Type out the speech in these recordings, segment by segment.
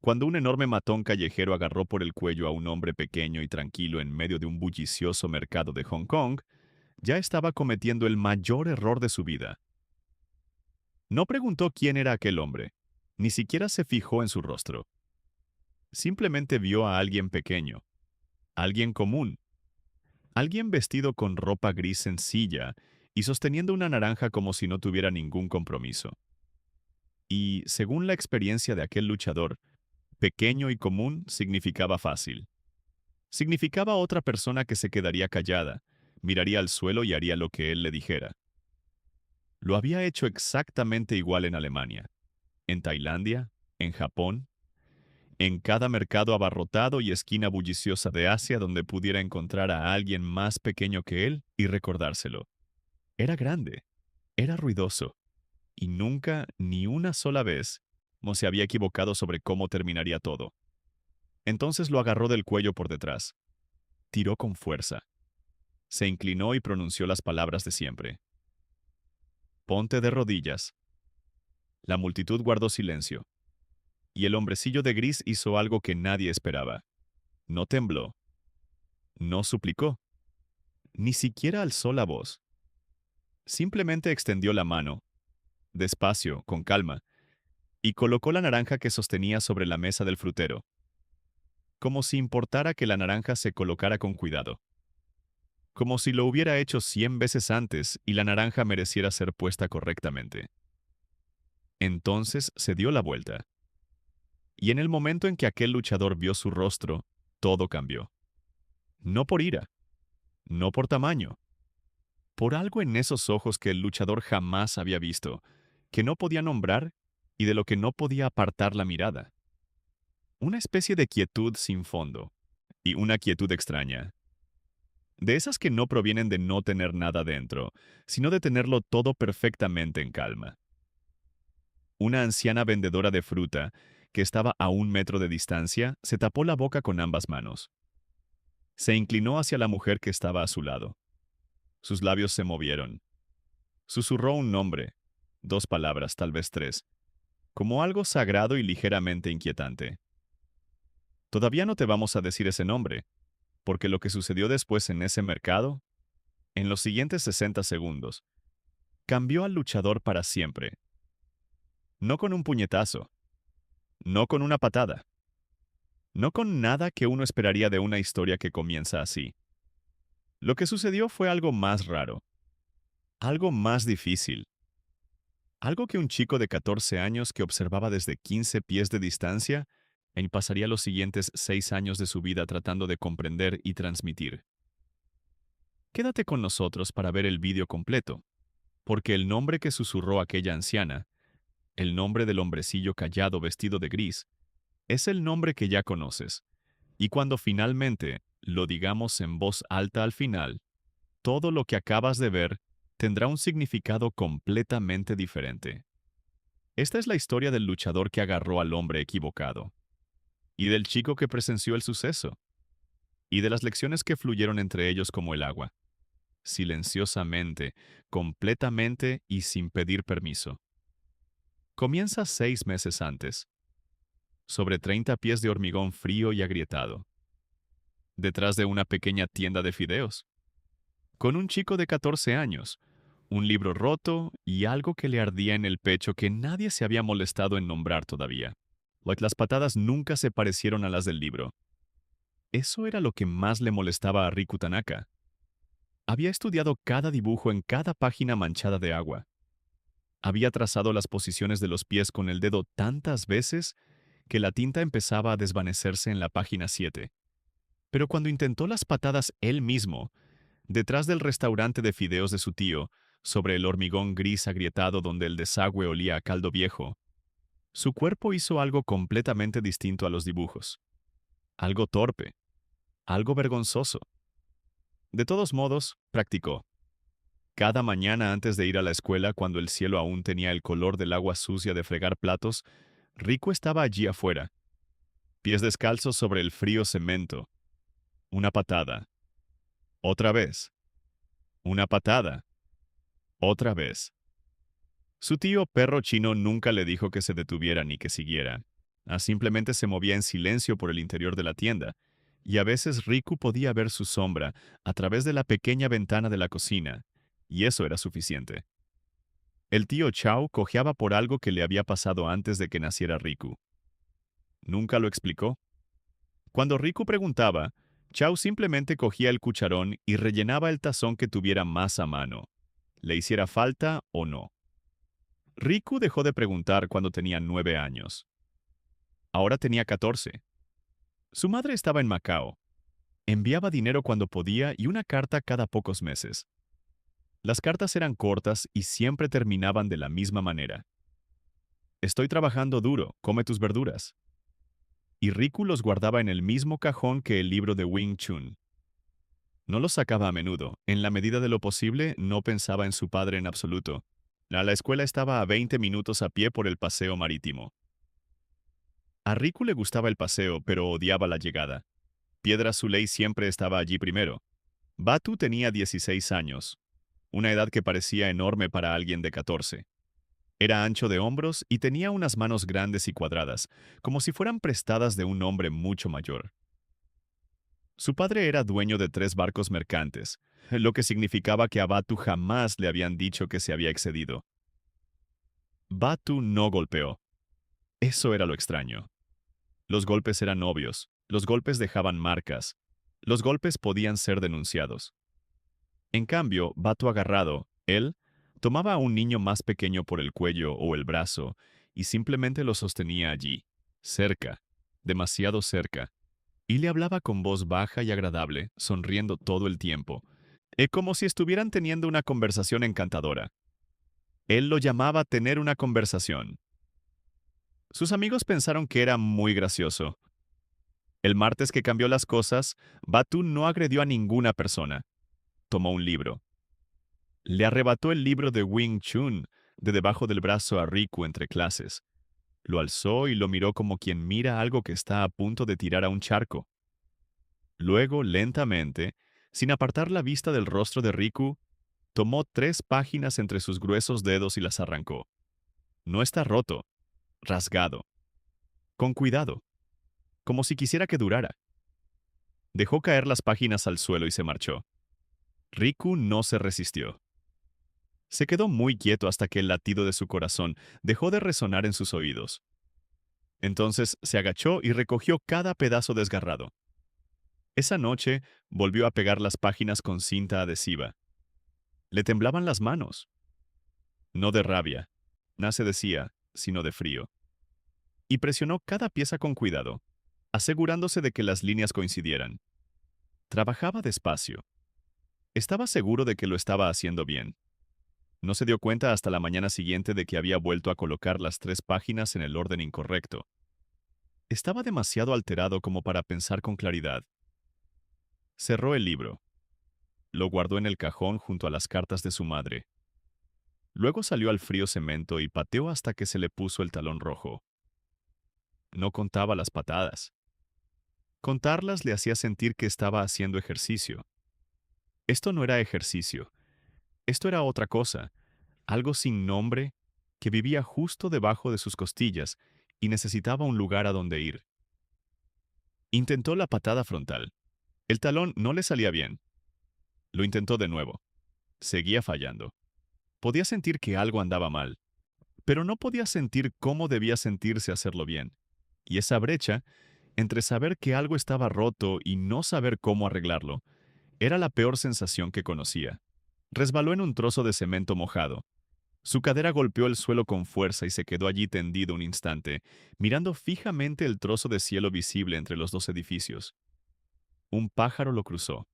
Cuando un enorme matón callejero agarró por el cuello a un hombre pequeño y tranquilo en medio de un bullicioso mercado de Hong Kong, ya estaba cometiendo el mayor error de su vida. No preguntó quién era aquel hombre, ni siquiera se fijó en su rostro. Simplemente vio a alguien pequeño, alguien común, alguien vestido con ropa gris sencilla y sosteniendo una naranja como si no tuviera ningún compromiso. Y, según la experiencia de aquel luchador, pequeño y común significaba fácil. Significaba otra persona que se quedaría callada, miraría al suelo y haría lo que él le dijera. Lo había hecho exactamente igual en Alemania, en Tailandia, en Japón, en cada mercado abarrotado y esquina bulliciosa de Asia donde pudiera encontrar a alguien más pequeño que él y recordárselo. Era grande, era ruidoso, y nunca, ni una sola vez, no se había equivocado sobre cómo terminaría todo. Entonces lo agarró del cuello por detrás, tiró con fuerza, se inclinó y pronunció las palabras de siempre. Ponte de rodillas. La multitud guardó silencio, y el hombrecillo de gris hizo algo que nadie esperaba. No tembló, no suplicó, ni siquiera alzó la voz. Simplemente extendió la mano, despacio, con calma, y colocó la naranja que sostenía sobre la mesa del frutero, como si importara que la naranja se colocara con cuidado, como si lo hubiera hecho 100 veces antes y la naranja mereciera ser puesta correctamente. Entonces se dio la vuelta, y en el momento en que aquel luchador vio su rostro, todo cambió. No por ira, no por tamaño, por algo en esos ojos que el luchador jamás había visto, que no podía nombrar y de lo que no podía apartar la mirada. Una especie de quietud sin fondo, y una quietud extraña. De esas que no provienen de no tener nada dentro, sino de tenerlo todo perfectamente en calma. Una anciana vendedora de fruta, que estaba a 1 metro de distancia, se tapó la boca con ambas manos. Se inclinó hacia la mujer que estaba a su lado. Sus labios se movieron. Susurró un nombre, 2 palabras, tal vez 3, como algo sagrado y ligeramente inquietante. Todavía no te vamos a decir ese nombre, porque lo que sucedió después en ese mercado, en los siguientes 60 segundos, cambió al luchador para siempre. No con un puñetazo, no con una patada, no con nada que uno esperaría de una historia que comienza así. Lo que sucedió fue algo más raro, algo más difícil, algo que un chico de 14 años que observaba desde 15 pies de distancia y pasaría los siguientes 6 años de su vida tratando de comprender y transmitir. Quédate con nosotros para ver el vídeo completo, porque el nombre que susurró aquella anciana, el nombre del hombrecillo callado vestido de gris, es el nombre que ya conoces, y cuando finalmente lo digamos en voz alta al final, todo lo que acabas de ver tendrá un significado completamente diferente. Esta es la historia del luchador que agarró al hombre equivocado, y del chico que presenció el suceso, y de las lecciones que fluyeron entre ellos como el agua, silenciosamente, completamente y sin pedir permiso. Comienza 6 meses antes, sobre 30 pies de hormigón frío y agrietado, detrás de una pequeña tienda de fideos, con un chico de 14 años, un libro roto y algo que le ardía en el pecho que nadie se había molestado en nombrar todavía. Las patadas nunca se parecieron a las del libro. Eso era lo que más le molestaba a Riku Tanaka. Había estudiado cada dibujo en cada página manchada de agua. Había trazado las posiciones de los pies con el dedo tantas veces que la tinta empezaba a desvanecerse en la página 7. Pero cuando intentó las patadas él mismo, detrás del restaurante de fideos de su tío, sobre el hormigón gris agrietado donde el desagüe olía a caldo viejo, su cuerpo hizo algo completamente distinto a los dibujos. Algo torpe, algo vergonzoso. De todos modos, practicó. Cada mañana antes de ir a la escuela, cuando el cielo aún tenía el color del agua sucia de fregar platos, Rico estaba allí afuera, pies descalzos sobre el frío cemento. Una patada. Otra vez. Una patada. Otra vez. Su tío perro chino nunca le dijo que se detuviera ni que siguiera. Simplemente se movía en silencio por el interior de la tienda, y a veces Riku podía ver su sombra a través de la pequeña ventana de la cocina, y eso era suficiente. El tío Chao cojeaba por algo que le había pasado antes de que naciera Riku. Nunca lo explicó. Cuando Riku preguntaba, Chao simplemente cogía el cucharón y rellenaba el tazón que tuviera más a mano, le hiciera falta o no. Riku dejó de preguntar cuando tenía 9 años. Ahora tenía 14. Su madre estaba en Macao. Enviaba dinero cuando podía y una carta cada pocos meses. Las cartas eran cortas y siempre terminaban de la misma manera. Estoy trabajando duro, come tus verduras. Y Riku los guardaba en el mismo cajón que el libro de Wing Chun. No los sacaba a menudo. En la medida de lo posible, no pensaba en su padre en absoluto. La escuela estaba a 20 minutos a pie por el paseo marítimo. A Riku le gustaba el paseo, pero odiaba la llegada. Piedra Zuley siempre estaba allí primero. Batu tenía 16 años, una edad que parecía enorme para alguien de 14. Era ancho de hombros y tenía unas manos grandes y cuadradas, como si fueran prestadas de un hombre mucho mayor. Su padre era dueño de 3 barcos mercantes, lo que significaba que a Batu jamás le habían dicho que se había excedido. Batu no golpeó. Eso era lo extraño. Los golpes eran obvios, los golpes dejaban marcas, los golpes podían ser denunciados. En cambio, Batu agarrado, él, tomaba a un niño más pequeño por el cuello o el brazo y simplemente lo sostenía allí, cerca, demasiado cerca, y le hablaba con voz baja y agradable, sonriendo todo el tiempo, como si estuvieran teniendo una conversación encantadora. Él lo llamaba tener una conversación. Sus amigos pensaron que era muy gracioso. El martes que cambió las cosas, Batu no agredió a ninguna persona. Tomó un libro. Le arrebató el libro de Wing Chun de debajo del brazo a Riku entre clases. Lo alzó y lo miró como quien mira algo que está a punto de tirar a un charco. Luego, lentamente, sin apartar la vista del rostro de Riku, tomó 3 páginas entre sus gruesos dedos y las arrancó. No está roto, rasgado. Con cuidado, como si quisiera que durara. Dejó caer las páginas al suelo y se marchó. Riku no se resistió. Se quedó muy quieto hasta que el latido de su corazón dejó de resonar en sus oídos. Entonces se agachó y recogió cada pedazo desgarrado. Esa noche volvió a pegar las páginas con cinta adhesiva. Le temblaban las manos. No de rabia, nace decía, sino de frío. Y presionó cada pieza con cuidado, asegurándose de que las líneas coincidieran. Trabajaba despacio. Estaba seguro de que lo estaba haciendo bien. No se dio cuenta hasta la mañana siguiente de que había vuelto a colocar las 3 páginas en el orden incorrecto. Estaba demasiado alterado como para pensar con claridad. Cerró el libro. Lo guardó en el cajón junto a las cartas de su madre. Luego salió al frío cemento y pateó hasta que se le puso el talón rojo. No contaba las patadas. Contarlas le hacía sentir que estaba haciendo ejercicio. Esto no era ejercicio. Esto era otra cosa, algo sin nombre que vivía justo debajo de sus costillas y necesitaba un lugar a donde ir. Intentó la patada frontal. El talón no le salía bien. Lo intentó de nuevo. Seguía fallando. Podía sentir que algo andaba mal, pero no podía sentir cómo debía sentirse hacerlo bien. Y esa brecha, entre saber que algo estaba roto y no saber cómo arreglarlo, era la peor sensación que conocía. Resbaló en un trozo de cemento mojado. Su cadera golpeó el suelo con fuerza y se quedó allí tendido un instante, mirando fijamente el trozo de cielo visible entre los 2 edificios. Un pájaro lo cruzó.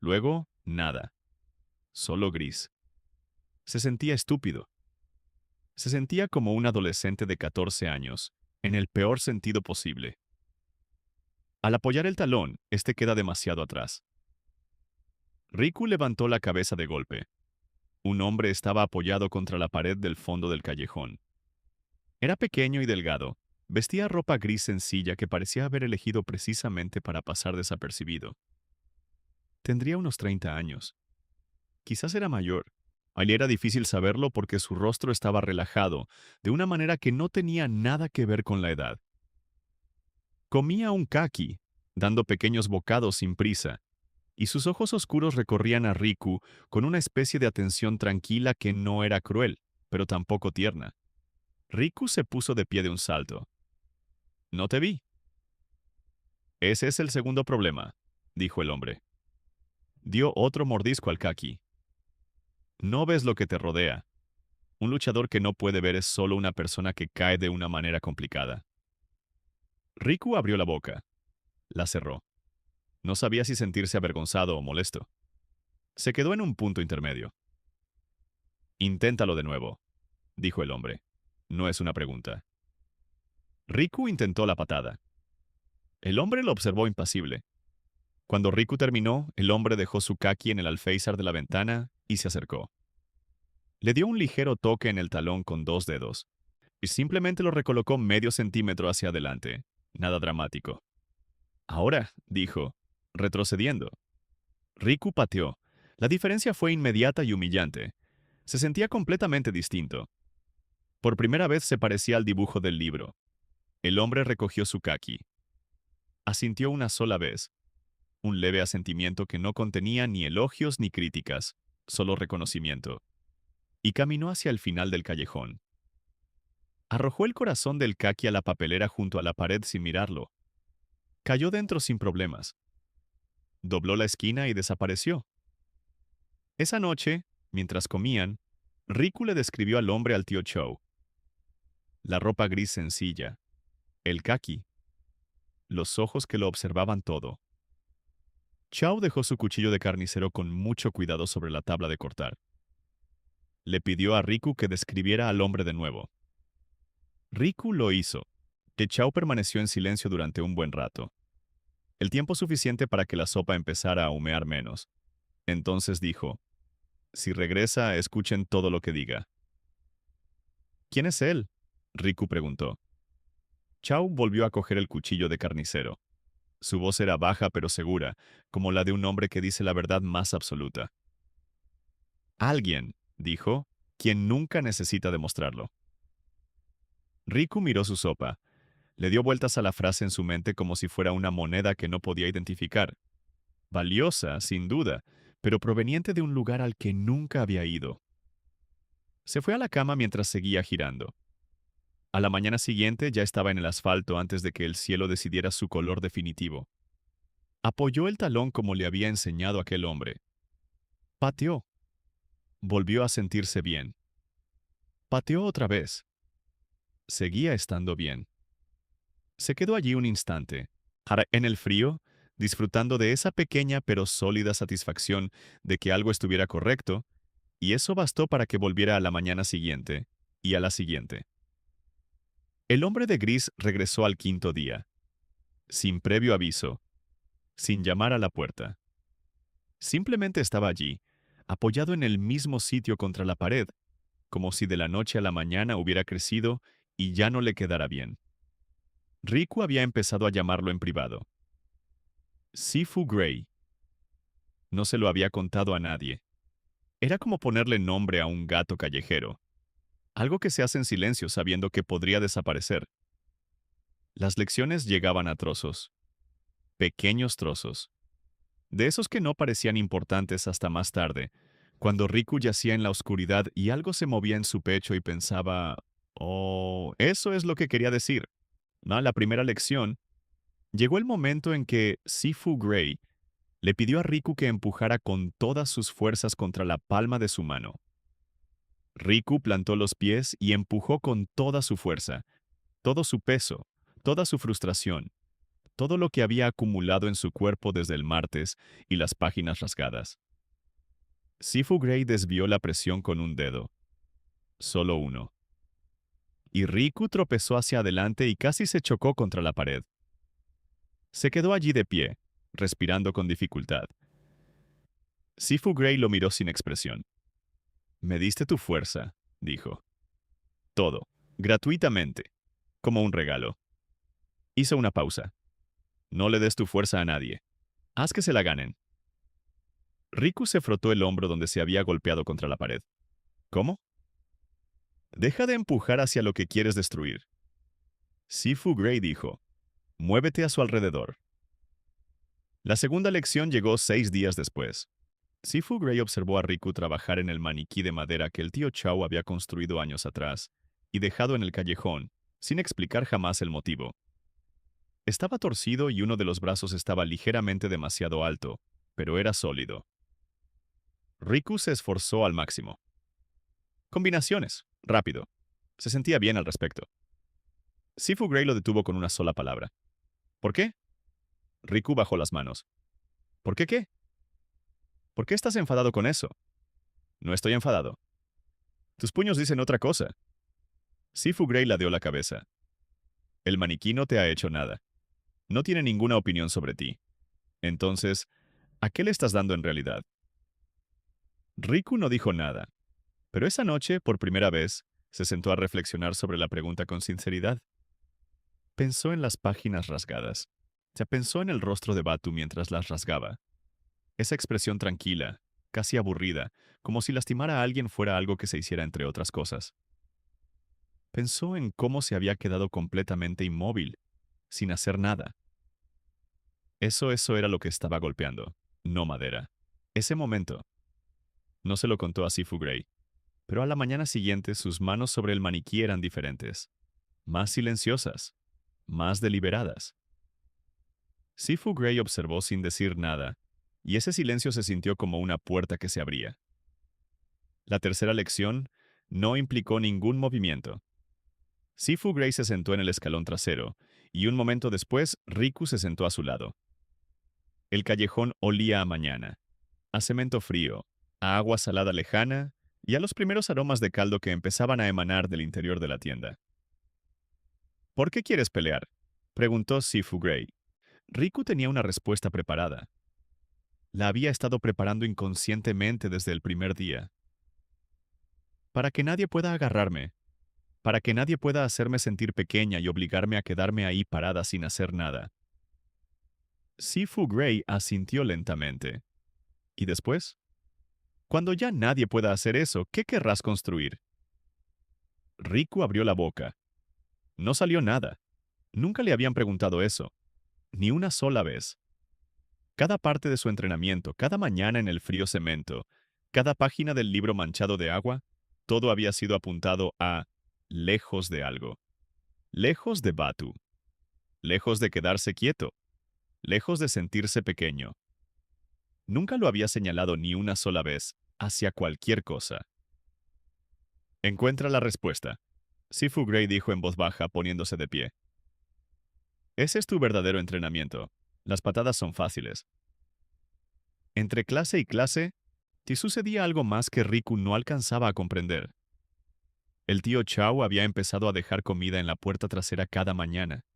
Luego, nada. Solo gris. Se sentía estúpido. Se sentía como un adolescente de 14 años, en el peor sentido posible. Al apoyar el talón, este queda demasiado atrás. Riku levantó la cabeza de golpe. Un hombre estaba apoyado contra la pared del fondo del callejón. Era pequeño y delgado, vestía ropa gris sencilla que parecía haber elegido precisamente para pasar desapercibido. Tendría unos 30 años. Quizás era mayor. Allí era difícil saberlo porque su rostro estaba relajado, de una manera que no tenía nada que ver con la edad. Comía un kaki, dando pequeños bocados sin prisa, y sus ojos oscuros recorrían a Riku con una especie de atención tranquila que no era cruel, pero tampoco tierna. Riku se puso de pie de un salto. «No te vi». «Ese es el segundo problema», dijo el hombre. Dio otro mordisco al kaki. «No ves lo que te rodea. Un luchador que no puede ver es solo una persona que cae de una manera complicada». Riku abrió la boca. La cerró. No sabía si sentirse avergonzado o molesto. Se quedó en un punto intermedio. «Inténtalo de nuevo», dijo el hombre. «No es una pregunta». Riku intentó la patada. El hombre lo observó impasible. Cuando Riku terminó, el hombre dejó su kaki en el alféizar de la ventana y se acercó. Le dio un ligero toque en el talón con 2 dedos y simplemente lo recolocó medio centímetro hacia adelante. Nada dramático. «Ahora», dijo, retrocediendo. Riku pateó. La diferencia fue inmediata y humillante. Se sentía completamente distinto. Por primera vez se parecía al dibujo del libro. El hombre recogió su kaki. Asintió una sola vez. Un leve asentimiento que no contenía ni elogios ni críticas, solo reconocimiento. Y caminó hacia el final del callejón. Arrojó el corazón del kaki a la papelera junto a la pared sin mirarlo. Cayó dentro sin problemas. Dobló la esquina y desapareció. Esa noche, mientras comían, Riku le describió al hombre al tío Chou. La ropa gris sencilla, el kaki, los ojos que lo observaban todo. Chao dejó su cuchillo de carnicero con mucho cuidado sobre la tabla de cortar. Le pidió a Riku que describiera al hombre de nuevo. Riku lo hizo, que Chao permaneció en silencio durante un buen rato. El tiempo suficiente para que la sopa empezara a humear menos. Entonces dijo, «Si regresa, escuchen todo lo que diga». «¿Quién es él?», Riku preguntó. Chao volvió a coger el cuchillo de carnicero. Su voz era baja pero segura, como la de un hombre que dice la verdad más absoluta. «Alguien», dijo, «quien nunca necesita demostrarlo». Riku miró su sopa. Le dio vueltas a la frase en su mente como si fuera una moneda que no podía identificar. Valiosa, sin duda, pero proveniente de un lugar al que nunca había ido. Se fue a la cama mientras seguía girando. A la mañana siguiente ya estaba en el asfalto antes de que el cielo decidiera su color definitivo. Apoyó el talón como le había enseñado aquel hombre. Pateó. Volvió a sentirse bien. Pateó otra vez. Seguía estando bien. Se quedó allí un instante, en el frío, disfrutando de esa pequeña pero sólida satisfacción de que algo estuviera correcto, y eso bastó para que volviera a la mañana siguiente, y a la siguiente. El hombre de gris regresó al 5.º día, sin previo aviso, sin llamar a la puerta. Simplemente estaba allí, apoyado en el mismo sitio contra la pared, como si de la noche a la mañana hubiera crecido y ya no le quedara bien. Riku había empezado a llamarlo en privado. Sifu Gray. No se lo había contado a nadie. Era como ponerle nombre a un gato callejero. Algo que se hace en silencio sabiendo que podría desaparecer. Las lecciones llegaban a trozos. Pequeños trozos. De esos que no parecían importantes hasta más tarde, cuando Riku yacía en la oscuridad y algo se movía en su pecho y pensaba, «Oh, eso es lo que quería decir». La primera lección. Llegó el momento en que Sifu Gray le pidió a Riku que empujara con todas sus fuerzas contra la palma de su mano. Riku plantó los pies y empujó con toda su fuerza, todo su peso, toda su frustración, todo lo que había acumulado en su cuerpo desde el martes y las páginas rasgadas. Sifu Gray desvió la presión con un dedo. Solo uno. Y Riku tropezó hacia adelante y casi se chocó contra la pared. Se quedó allí de pie, respirando con dificultad. Sifu Gray lo miró sin expresión. «Me diste tu fuerza», dijo. «Todo, gratuitamente, como un regalo». Hizo una pausa. «No le des tu fuerza a nadie. Haz que se la ganen». Riku se frotó el hombro donde se había golpeado contra la pared. «¿Cómo?» «Deja de empujar hacia lo que quieres destruir». Sifu Gray dijo. Muévete a su alrededor. La segunda lección llegó 6 días después. Sifu Gray observó a Riku trabajar en el maniquí de madera que el tío Chao había construido años atrás y dejado en el callejón, sin explicar jamás el motivo. Estaba torcido y uno de los brazos estaba ligeramente demasiado alto, pero era sólido. Riku se esforzó al máximo. Combinaciones, rápido. Se sentía bien al respecto. Sifu Gray lo detuvo con una sola palabra. ¿Por qué? Riku bajó las manos. ¿Por qué qué? ¿Por qué estás enfadado con eso? No estoy enfadado. Tus puños dicen otra cosa. Sifu Gray ladeó la cabeza. El maniquí no te ha hecho nada. No tiene ninguna opinión sobre ti. Entonces, ¿a qué le estás dando en realidad? Riku no dijo nada, pero esa noche, por primera vez, se sentó a reflexionar sobre la pregunta con sinceridad. Pensó en las páginas rasgadas. Se pensó en el rostro de Batu mientras las rasgaba. Esa expresión tranquila, casi aburrida, como si lastimar a alguien fuera algo que se hiciera entre otras cosas. Pensó en cómo se había quedado completamente inmóvil, sin hacer nada. Eso era lo que estaba golpeando, no madera. Ese momento. No se lo contó a Sifu Gray, pero a la mañana siguiente sus manos sobre el maniquí eran diferentes, más silenciosas, más deliberadas. Sifu Gray observó sin decir nada, y ese silencio se sintió como una puerta que se abría. La tercera lección no implicó ningún movimiento. Sifu Gray se sentó en el escalón trasero, y un momento después Riku se sentó a su lado. El callejón olía a mañana, a cemento frío, a agua salada lejana y a los primeros aromas de caldo que empezaban a emanar del interior de la tienda. ¿Por qué quieres pelear?, preguntó Sifu Gray. Riku tenía una respuesta preparada. La había estado preparando inconscientemente desde el primer día. Para que nadie pueda agarrarme, para que nadie pueda hacerme sentir pequeña y obligarme a quedarme ahí parada sin hacer nada. Sifu Gray asintió lentamente. ¿Y después? Cuando ya nadie pueda hacer eso, ¿qué querrás construir? Riku abrió la boca. No salió nada. Nunca le habían preguntado eso. Ni una sola vez. Cada parte de su entrenamiento, cada mañana en el frío cemento, cada página del libro manchado de agua, todo había sido apuntado a lejos de algo. Lejos de Batu. Lejos de quedarse quieto. Lejos de sentirse pequeño. Nunca lo había señalado ni una sola vez hacia cualquier cosa. Encuentra la respuesta. Sifu Gray dijo en voz baja, poniéndose de pie. Ese es tu verdadero entrenamiento. Las patadas son fáciles. Entre clase y clase, te sucedía algo más que Riku no alcanzaba a comprender. El tío Chao había empezado a dejar comida en la puerta trasera cada mañana.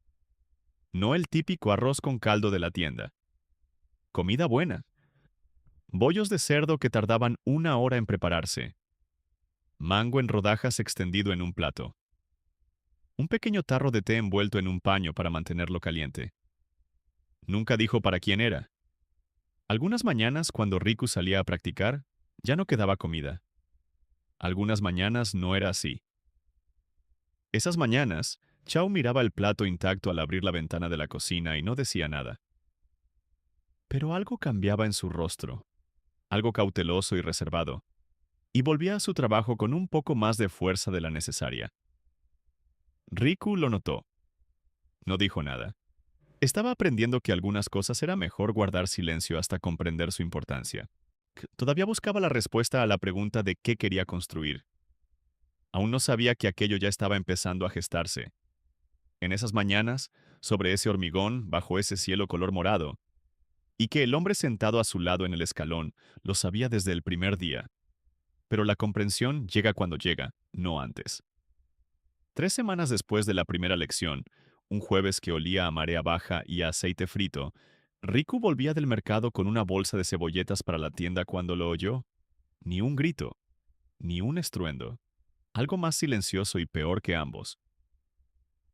No el típico arroz con caldo de la tienda. Comida buena. Bollos de cerdo que tardaban 1 hora en prepararse. Mango en rodajas extendido en un plato. Un pequeño tarro de té envuelto en un paño para mantenerlo caliente. Nunca dijo para quién era. Algunas mañanas, cuando Riku salía a practicar, ya no quedaba comida. Algunas mañanas no era así. Esas mañanas, Chao miraba el plato intacto al abrir la ventana de la cocina y no decía nada. Pero algo cambiaba en su rostro, algo cauteloso y reservado, y volvía a su trabajo con un poco más de fuerza de la necesaria. Riku lo notó. No dijo nada. Estaba aprendiendo que algunas cosas era mejor guardar silencio hasta comprender su importancia. Todavía buscaba la respuesta a la pregunta de qué quería construir. Aún no sabía que aquello ya estaba empezando a gestarse. En esas mañanas, sobre ese hormigón, bajo ese cielo color morado, y que el hombre sentado a su lado en el escalón lo sabía desde el primer día. Pero la comprensión llega cuando llega, no antes. 3 semanas después de la primera lección, un jueves que olía a marea baja y a aceite frito, Riku volvía del mercado con una bolsa de cebolletas para la tienda cuando lo oyó. Ni un grito, ni un estruendo. Algo más silencioso y peor que ambos.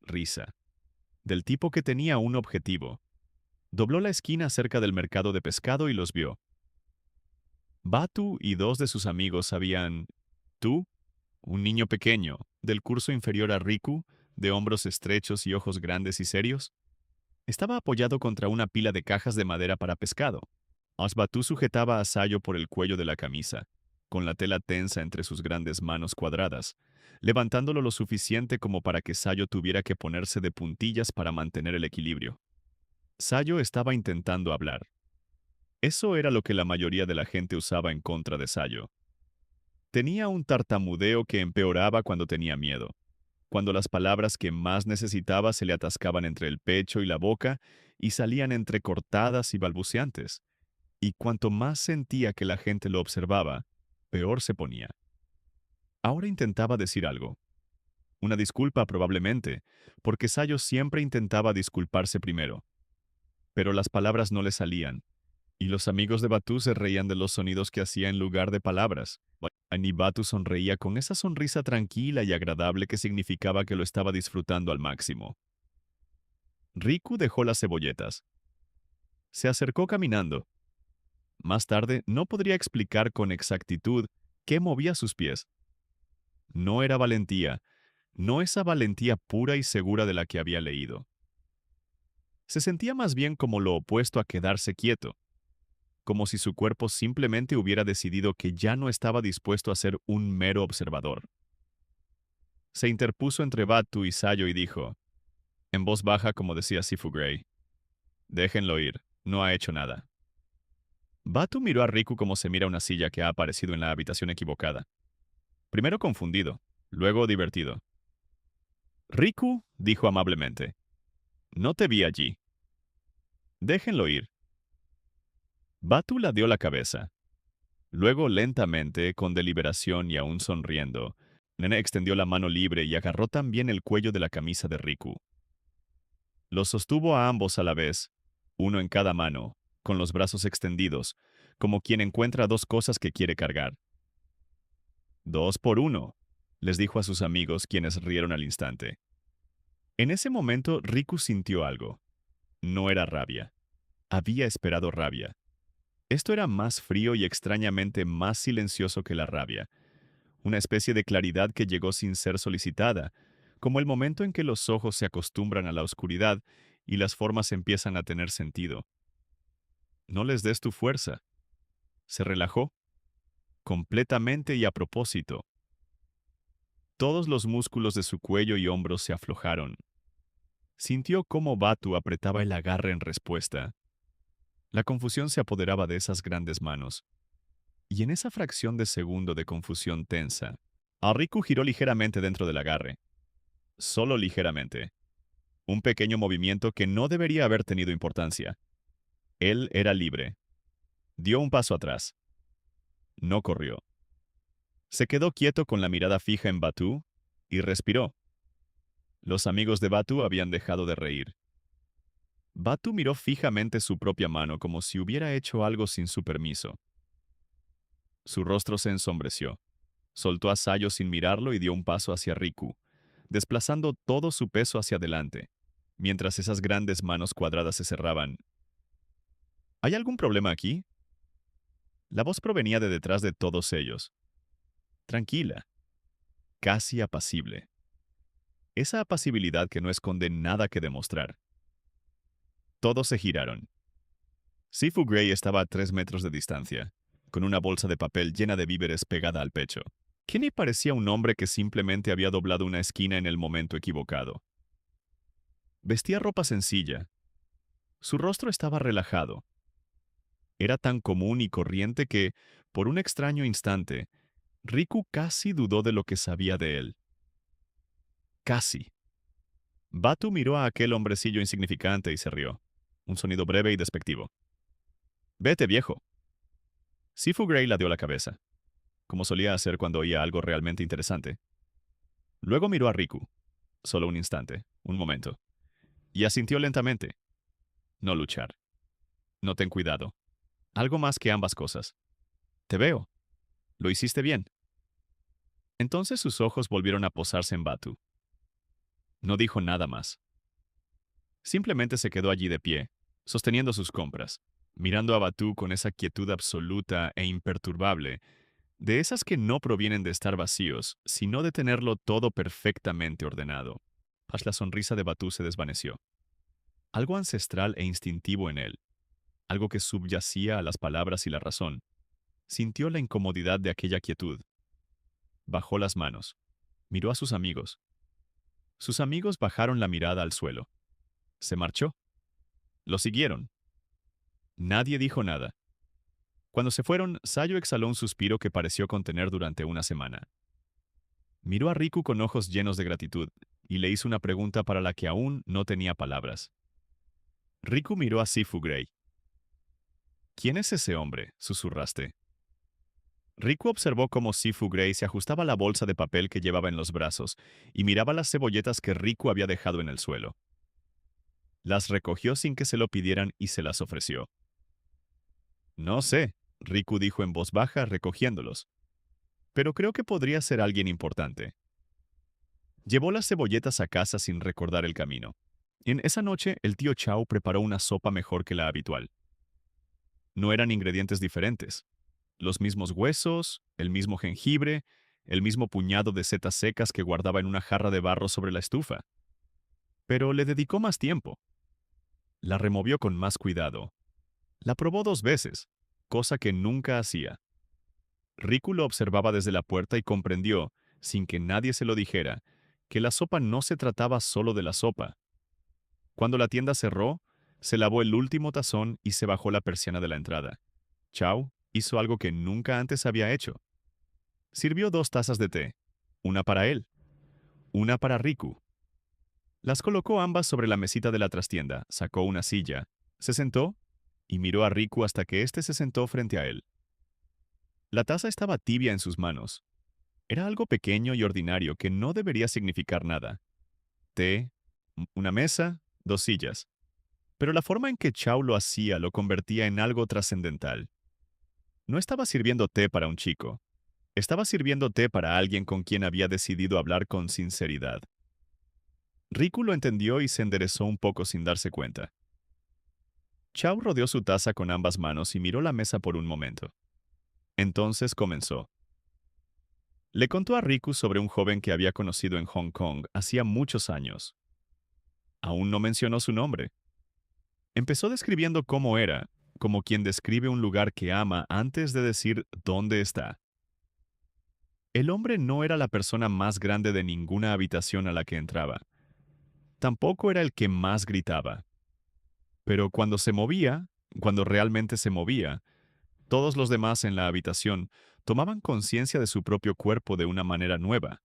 Risa. Del tipo que tenía un objetivo. Dobló la esquina cerca del mercado de pescado y los vio. Batu y 2 de sus amigos sabían... ¿Tú? Un niño pequeño, del curso inferior a Riku, de hombros estrechos y ojos grandes y serios. Estaba apoyado contra una pila de cajas de madera para pescado. Batu sujetaba a Sayo por el cuello de la camisa, con la tela tensa entre sus grandes manos cuadradas, levantándolo lo suficiente como para que Sayo tuviera que ponerse de puntillas para mantener el equilibrio. Sayo estaba intentando hablar. Eso era lo que la mayoría de la gente usaba en contra de Sayo. Tenía un tartamudeo que empeoraba cuando tenía miedo, cuando las palabras que más necesitaba se le atascaban entre el pecho y la boca y salían entrecortadas y balbuceantes. Y cuanto más sentía que la gente lo observaba, peor se ponía. Ahora intentaba decir algo. Una disculpa probablemente, porque Sayo siempre intentaba disculparse primero. Pero las palabras no le salían, y los amigos de Batu se reían de los sonidos que hacía en lugar de palabras. Y Batu sonreía con esa sonrisa tranquila y agradable que significaba que lo estaba disfrutando al máximo. Riku dejó las cebolletas. Se acercó caminando. Más tarde, no podría explicar con exactitud qué movía sus pies. No era valentía, no esa valentía pura y segura de la que había leído. Se sentía más bien como lo opuesto a quedarse quieto, como si su cuerpo simplemente hubiera decidido que ya no estaba dispuesto a ser un mero observador. Se interpuso entre Batu y Sayo y dijo, en voz baja como decía Sifu Grey, «Déjenlo ir, no ha hecho nada». Batu miró a Riku como se mira una silla que ha aparecido en la habitación equivocada. Primero confundido, luego divertido. «Riku», dijo amablemente, «no te vi allí». «Déjenlo ir». Batu la dio la cabeza. Luego, lentamente, con deliberación y aún sonriendo, Nene extendió la mano libre y agarró también el cuello de la camisa de Riku. Los sostuvo a ambos a la vez, uno en cada mano, con los brazos extendidos, como quien encuentra dos cosas que quiere cargar. «Dos por uno», les dijo a sus amigos, quienes rieron al instante. En ese momento, Riku sintió algo. No era rabia. Había esperado rabia. Esto era más frío y extrañamente más silencioso que la rabia. Una especie de claridad que llegó sin ser solicitada, como el momento en que los ojos se acostumbran a la oscuridad y las formas empiezan a tener sentido. No les des tu fuerza. Se relajó, completamente y a propósito. Todos los músculos de su cuello y hombros se aflojaron. Sintió cómo Batu apretaba el agarre en respuesta. La confusión se apoderaba de esas grandes manos. Y en esa fracción de segundo de confusión tensa, Riku giró ligeramente dentro del agarre. Solo ligeramente. Un pequeño movimiento que no debería haber tenido importancia. Él era libre. Dio un paso atrás. No corrió. Se quedó quieto con la mirada fija en Batu y respiró. Los amigos de Batu habían dejado de reír. Batu miró fijamente su propia mano como si hubiera hecho algo sin su permiso. Su rostro se ensombreció. Soltó a Sayo sin mirarlo y dio un paso hacia Riku, desplazando todo su peso hacia adelante, mientras esas grandes manos cuadradas se cerraban. ¿Hay algún problema aquí? La voz provenía de detrás de todos ellos. Tranquila, casi apacible. Esa apacibilidad que no esconde nada que demostrar. Todos se giraron. Sifu Grey estaba a 3 metros de distancia, con una bolsa de papel llena de víveres pegada al pecho. Kenny parecía un hombre que simplemente había doblado una esquina en el momento equivocado. Vestía ropa sencilla. Su rostro estaba relajado. Era tan común y corriente que, por un extraño instante, Riku casi dudó de lo que sabía de él. Casi. Batu miró a aquel hombrecillo insignificante y se rió. Un sonido breve y despectivo. «Vete, viejo». Sifu Grey la dio la cabeza, como solía hacer cuando oía algo realmente interesante. Luego miró a Riku. Solo un instante, un momento. Y asintió lentamente. No luchar. No ten cuidado. Algo más que ambas cosas. Te veo. Lo hiciste bien. Entonces sus ojos volvieron a posarse en Batu. No dijo nada más. Simplemente se quedó allí de pie, sosteniendo sus compras, mirando a Batu con esa quietud absoluta e imperturbable, de esas que no provienen de estar vacíos, sino de tenerlo todo perfectamente ordenado. La sonrisa de Batu se desvaneció. algo ancestral e instintivo en él, algo que subyacía a las palabras y la razón. Sintió la incomodidad de aquella quietud. Bajó las manos. Miró a sus amigos. Sus amigos bajaron la mirada al suelo. Se marchó. Lo siguieron. Nadie dijo nada. Cuando se fueron, Sayo exhaló un suspiro que pareció contener durante una semana. Miró a Riku con ojos llenos de gratitud y le hizo una pregunta para la que aún no tenía palabras. Riku miró a Sifu Grey. ¿Quién es ese hombre?, susurraste. Riku observó cómo Sifu Grey se ajustaba la bolsa de papel que llevaba en los brazos y miraba las cebolletas que Riku había dejado en el suelo. Las recogió sin que se lo pidieran y se las ofreció. No sé, Riku dijo en voz baja, recogiéndolos. Pero creo que podría ser alguien importante. Llevó las cebolletas a casa sin recordar el camino. En esa noche, el tío Chao preparó una sopa mejor que la habitual. No eran ingredientes diferentes. Los mismos huesos, el mismo jengibre, el mismo puñado de setas secas que guardaba en una jarra de barro sobre la estufa. Pero le dedicó más tiempo. La removió con más cuidado. La probó 2 veces, cosa que nunca hacía. Riku lo observaba desde la puerta y comprendió, sin que nadie se lo dijera, que la sopa no se trataba solo de la sopa. Cuando la tienda cerró, se lavó el último tazón y se bajó la persiana de la entrada. Chao hizo algo que nunca antes había hecho. Sirvió 2 tazas de té, una para él, una para Riku. Las colocó ambas sobre la mesita de la trastienda, sacó una silla, se sentó y miró a Riku hasta que éste se sentó frente a él. La taza estaba tibia en sus manos. Era algo pequeño y ordinario que no debería significar nada. Té, una mesa, 2 sillas. Pero la forma en que Chao lo hacía lo convertía en algo trascendental. No estaba sirviendo té para un chico. Estaba sirviendo té para alguien con quien había decidido hablar con sinceridad. Riku lo entendió y se enderezó un poco sin darse cuenta. Chao rodeó su taza con ambas manos y miró la mesa por un momento. Entonces comenzó. Le contó a Riku sobre un joven que había conocido en Hong Kong hacía muchos años. Aún no mencionó su nombre. Empezó describiendo cómo era, como quien describe un lugar que ama antes de decir dónde está. El hombre no era la persona más grande de ninguna habitación a la que entraba. Tampoco era el que más gritaba. Pero cuando se movía, cuando realmente se movía, todos los demás en la habitación tomaban conciencia de su propio cuerpo de una manera nueva,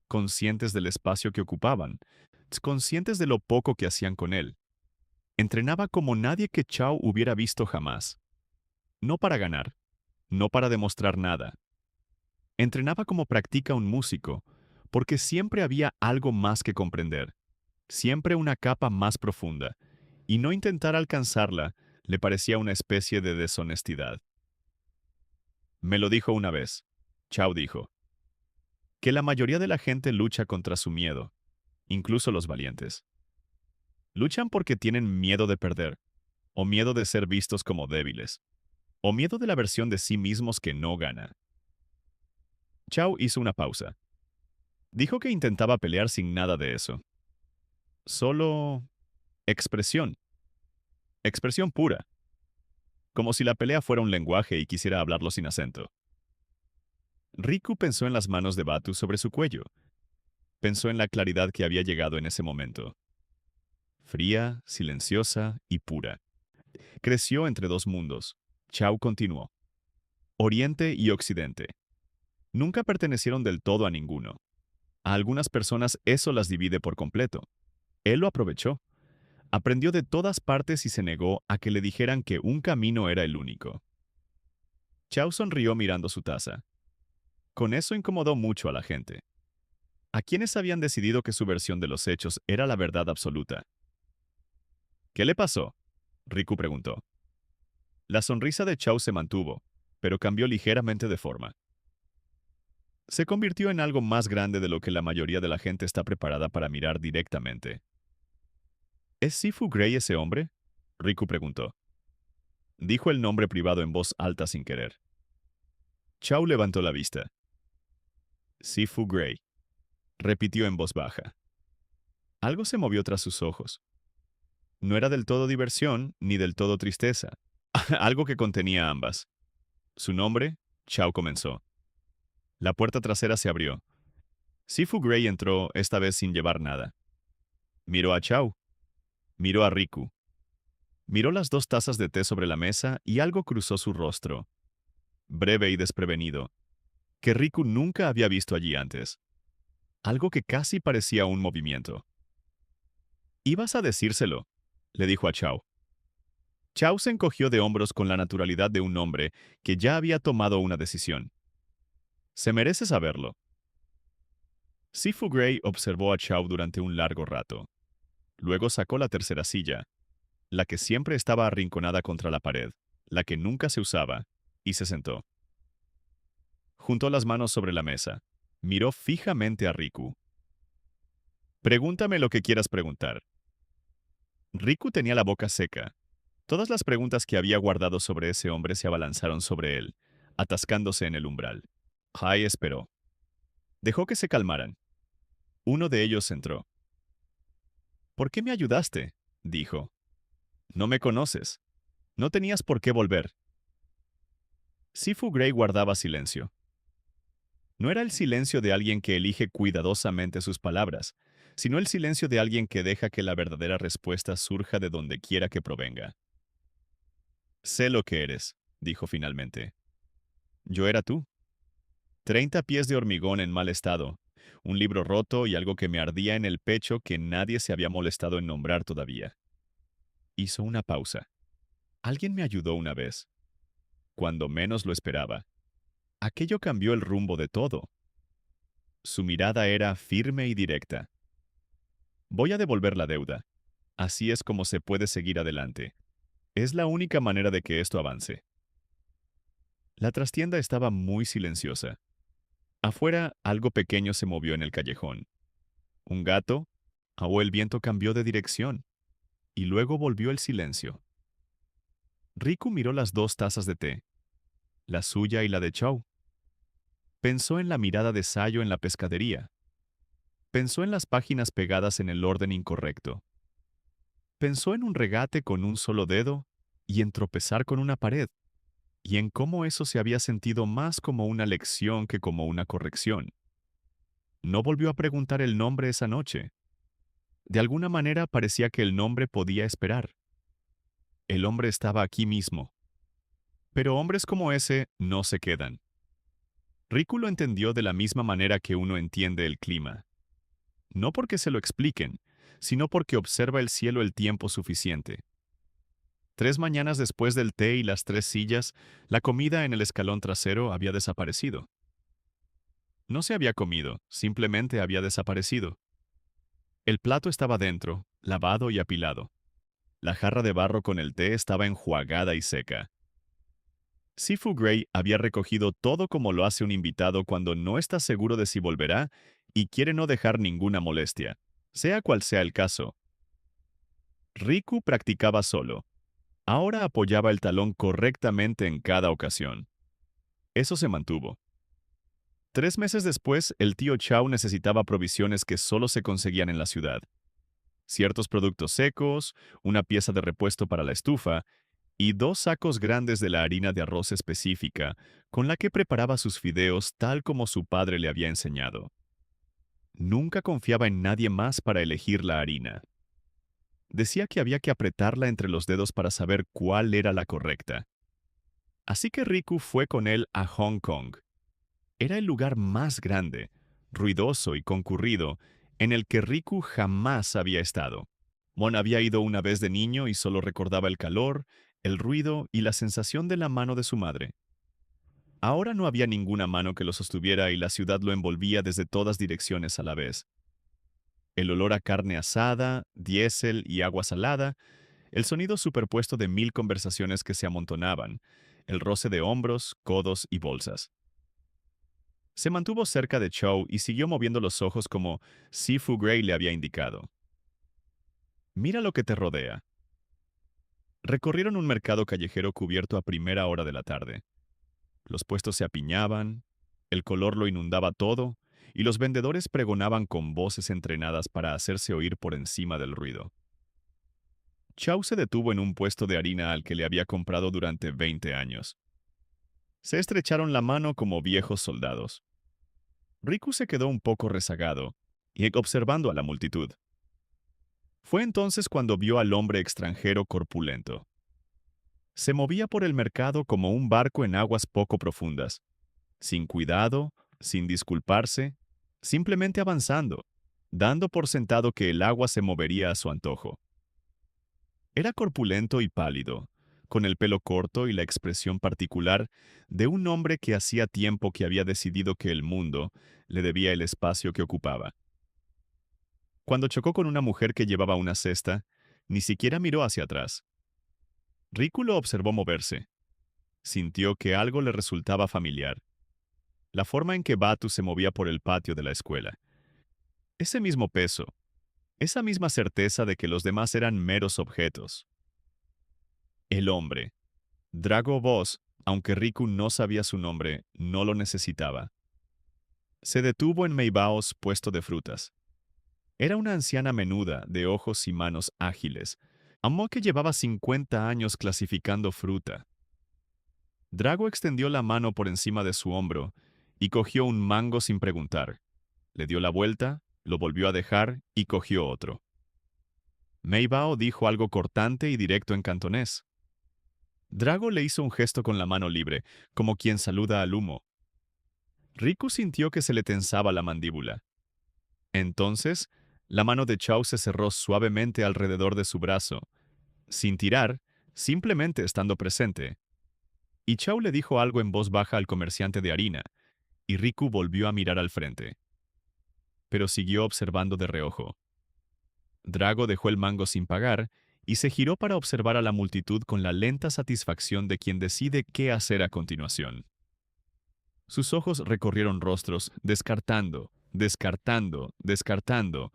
conscientes del espacio que ocupaban, conscientes de lo poco que hacían con él. Entrenaba como nadie que Chao hubiera visto jamás. No para ganar, no para demostrar nada. Entrenaba como practica un músico, porque siempre había algo más que comprender, siempre una capa más profunda, y no intentar alcanzarla le parecía una especie de deshonestidad. Me lo dijo una vez, Chao dijo, que la mayoría de la gente lucha contra su miedo, incluso los valientes. Luchan porque tienen miedo de perder, o miedo de ser vistos como débiles, o miedo de la versión de sí mismos que no gana. Chao hizo una pausa. Dijo que intentaba pelear sin nada de eso. Solo expresión. Expresión pura. Como si la pelea fuera un lenguaje y quisiera hablarlo sin acento. Riku pensó en las manos de Batu sobre su cuello. Pensó en la claridad que había llegado en ese momento. Fría, silenciosa y pura. Creció entre 2 mundos. Chao continuó. Oriente y Occidente. Nunca pertenecieron del todo a ninguno. A algunas personas eso las divide por completo. Él lo aprovechó. Aprendió de todas partes y se negó a que le dijeran que un camino era el único. Chao sonrió mirando su taza. Con eso incomodó mucho a la gente. ¿A quienes habían decidido que su versión de los hechos era la verdad absoluta? ¿Qué le pasó?, Riku preguntó. La sonrisa de Chao se mantuvo, pero cambió ligeramente de forma. Se convirtió en algo más grande de lo que la mayoría de la gente está preparada para mirar directamente. ¿Es Sifu Grey ese hombre?, Riku preguntó. Dijo el nombre privado en voz alta sin querer. Chao levantó la vista. Sifu Grey, repitió en voz baja. Algo se movió tras sus ojos. No era del todo diversión ni del todo tristeza, algo que contenía ambas. Su nombre, Chao comenzó. La puerta trasera se abrió. Sifu Gray entró, esta vez sin llevar nada. Miró a Chao, miró a Riku, miró las dos tazas de té sobre la mesa y algo cruzó su rostro, breve y desprevenido, que Riku nunca había visto allí antes. Algo que casi parecía un movimiento. «¿Ibas a decírselo?», le dijo a Chao. Chao se encogió de hombros con la naturalidad de un hombre que ya había tomado una decisión. «Se merece saberlo». Sifu Gray observó a Chao durante un largo rato. Luego sacó la tercera silla, la que siempre estaba arrinconada contra la pared, la que nunca se usaba, y se sentó. Juntó las manos sobre la mesa. Miró fijamente a Riku. «Pregúntame lo que quieras preguntar». Riku tenía la boca seca. Todas las preguntas que había guardado sobre ese hombre se abalanzaron sobre él, atascándose en el umbral. Hai esperó. Dejó que se calmaran. Uno de ellos entró. «¿Por qué me ayudaste?», dijo. «No me conoces. No tenías por qué volver». Sifu Gray guardaba silencio. No era el silencio de alguien que elige cuidadosamente sus palabras, sino el silencio de alguien que deja que la verdadera respuesta surja de donde quiera que provenga. «Sé lo que eres», dijo finalmente. «Yo era tú. 30 pies de hormigón en mal estado, un libro roto y algo que me ardía en el pecho que nadie se había molestado en nombrar todavía». Hizo una pausa. «Alguien me ayudó una vez. Cuando menos lo esperaba. Aquello cambió el rumbo de todo». Su mirada era firme y directa. «Voy a devolver la deuda. Así es como se puede seguir adelante. Es la única manera de que esto avance». La trastienda estaba muy silenciosa. Afuera, algo pequeño se movió en el callejón. Un gato, o el viento cambió de dirección, y luego volvió el silencio. Riku miró las dos tazas de té, la suya y la de Chou. Pensó en la mirada de Sayo en la pescadería. Pensó en las páginas pegadas en el orden incorrecto. Pensó en un regate con un solo dedo y en tropezar con una pared, y en cómo eso se había sentido más como una lección que como una corrección. No volvió a preguntar el nombre esa noche. De alguna manera parecía que el nombre podía esperar. El hombre estaba aquí mismo. Pero hombres como ese no se quedan. Riku lo entendió de la misma manera que uno entiende el clima. No porque se lo expliquen, sino porque observa el cielo el tiempo suficiente. 3 mañanas después del té y las 3 sillas, la comida en el escalón trasero había desaparecido. No se había comido, simplemente había desaparecido. El plato estaba dentro, lavado y apilado. La jarra de barro con el té estaba enjuagada y seca. Sifu Gray había recogido todo como lo hace un invitado cuando no está seguro de si volverá y quiere no dejar ninguna molestia, sea cual sea el caso. Riku practicaba solo. Ahora apoyaba el talón correctamente en cada ocasión. Eso se mantuvo. 3 meses después, el tío Chao necesitaba provisiones que solo se conseguían en la ciudad. Ciertos productos secos, una pieza de repuesto para la estufa y 2 sacos grandes de la harina de arroz específica con la que preparaba sus fideos tal como su padre le había enseñado. Nunca confiaba en nadie más para elegir la harina. Decía que había que apretarla entre los dedos para saber cuál era la correcta. Así que Riku fue con él a Hong Kong. Era el lugar más grande, ruidoso y concurrido en el que Riku jamás había estado. Mon había ido una vez de niño y solo recordaba el calor, el ruido y la sensación de la mano de su madre. Ahora no había ninguna mano que lo sostuviera y la ciudad lo envolvía desde todas direcciones a la vez. El olor a carne asada, diésel y agua salada, el sonido superpuesto de 1000 conversaciones que se amontonaban, el roce de hombros, codos y bolsas. Se mantuvo cerca de Chou y siguió moviendo los ojos como Sifu Gray le había indicado. «Mira lo que te rodea». Recorrieron un mercado callejero cubierto a primera hora de la tarde. Los puestos se apiñaban, el color lo inundaba todo, y los vendedores pregonaban con voces entrenadas para hacerse oír por encima del ruido. Chao se detuvo en un puesto de harina al que le había comprado durante 20 años. Se estrecharon la mano como viejos soldados. Riku se quedó un poco rezagado y observando a la multitud. Fue entonces cuando vio al hombre extranjero corpulento. Se movía por el mercado como un barco en aguas poco profundas, sin cuidado, sin disculparse, simplemente avanzando, dando por sentado que el agua se movería a su antojo. Era corpulento y pálido, con el pelo corto y la expresión particular de un hombre que hacía tiempo que había decidido que el mundo le debía el espacio que ocupaba. Cuando chocó con una mujer que llevaba una cesta, ni siquiera miró hacia atrás. Riku lo observó moverse. Sintió que algo le resultaba familiar. La forma en que Batu se movía por el patio de la escuela. Ese mismo peso, esa misma certeza de que los demás eran meros objetos. El hombre, Drago Boss, aunque Riku no sabía su nombre, no lo necesitaba. Se detuvo en Meibaos puesto de frutas. Era una anciana menuda, de ojos y manos ágiles. Amó que llevaba 50 años clasificando fruta. Drago extendió la mano por encima de su hombro y cogió un mango sin preguntar. Le dio la vuelta, lo volvió a dejar y cogió otro. Meibao dijo algo cortante y directo en cantonés. Drago le hizo un gesto con la mano libre, como quien saluda al humo. Riku sintió que se le tensaba la mandíbula. Entonces, la mano de Chao se cerró suavemente alrededor de su brazo, sin tirar, simplemente estando presente. Y Chao le dijo algo en voz baja al comerciante de harina, y Riku volvió a mirar al frente. Pero siguió observando de reojo. Drago dejó el mango sin pagar y se giró para observar a la multitud con la lenta satisfacción de quien decide qué hacer a continuación. Sus ojos recorrieron rostros, descartando, descartando, descartando.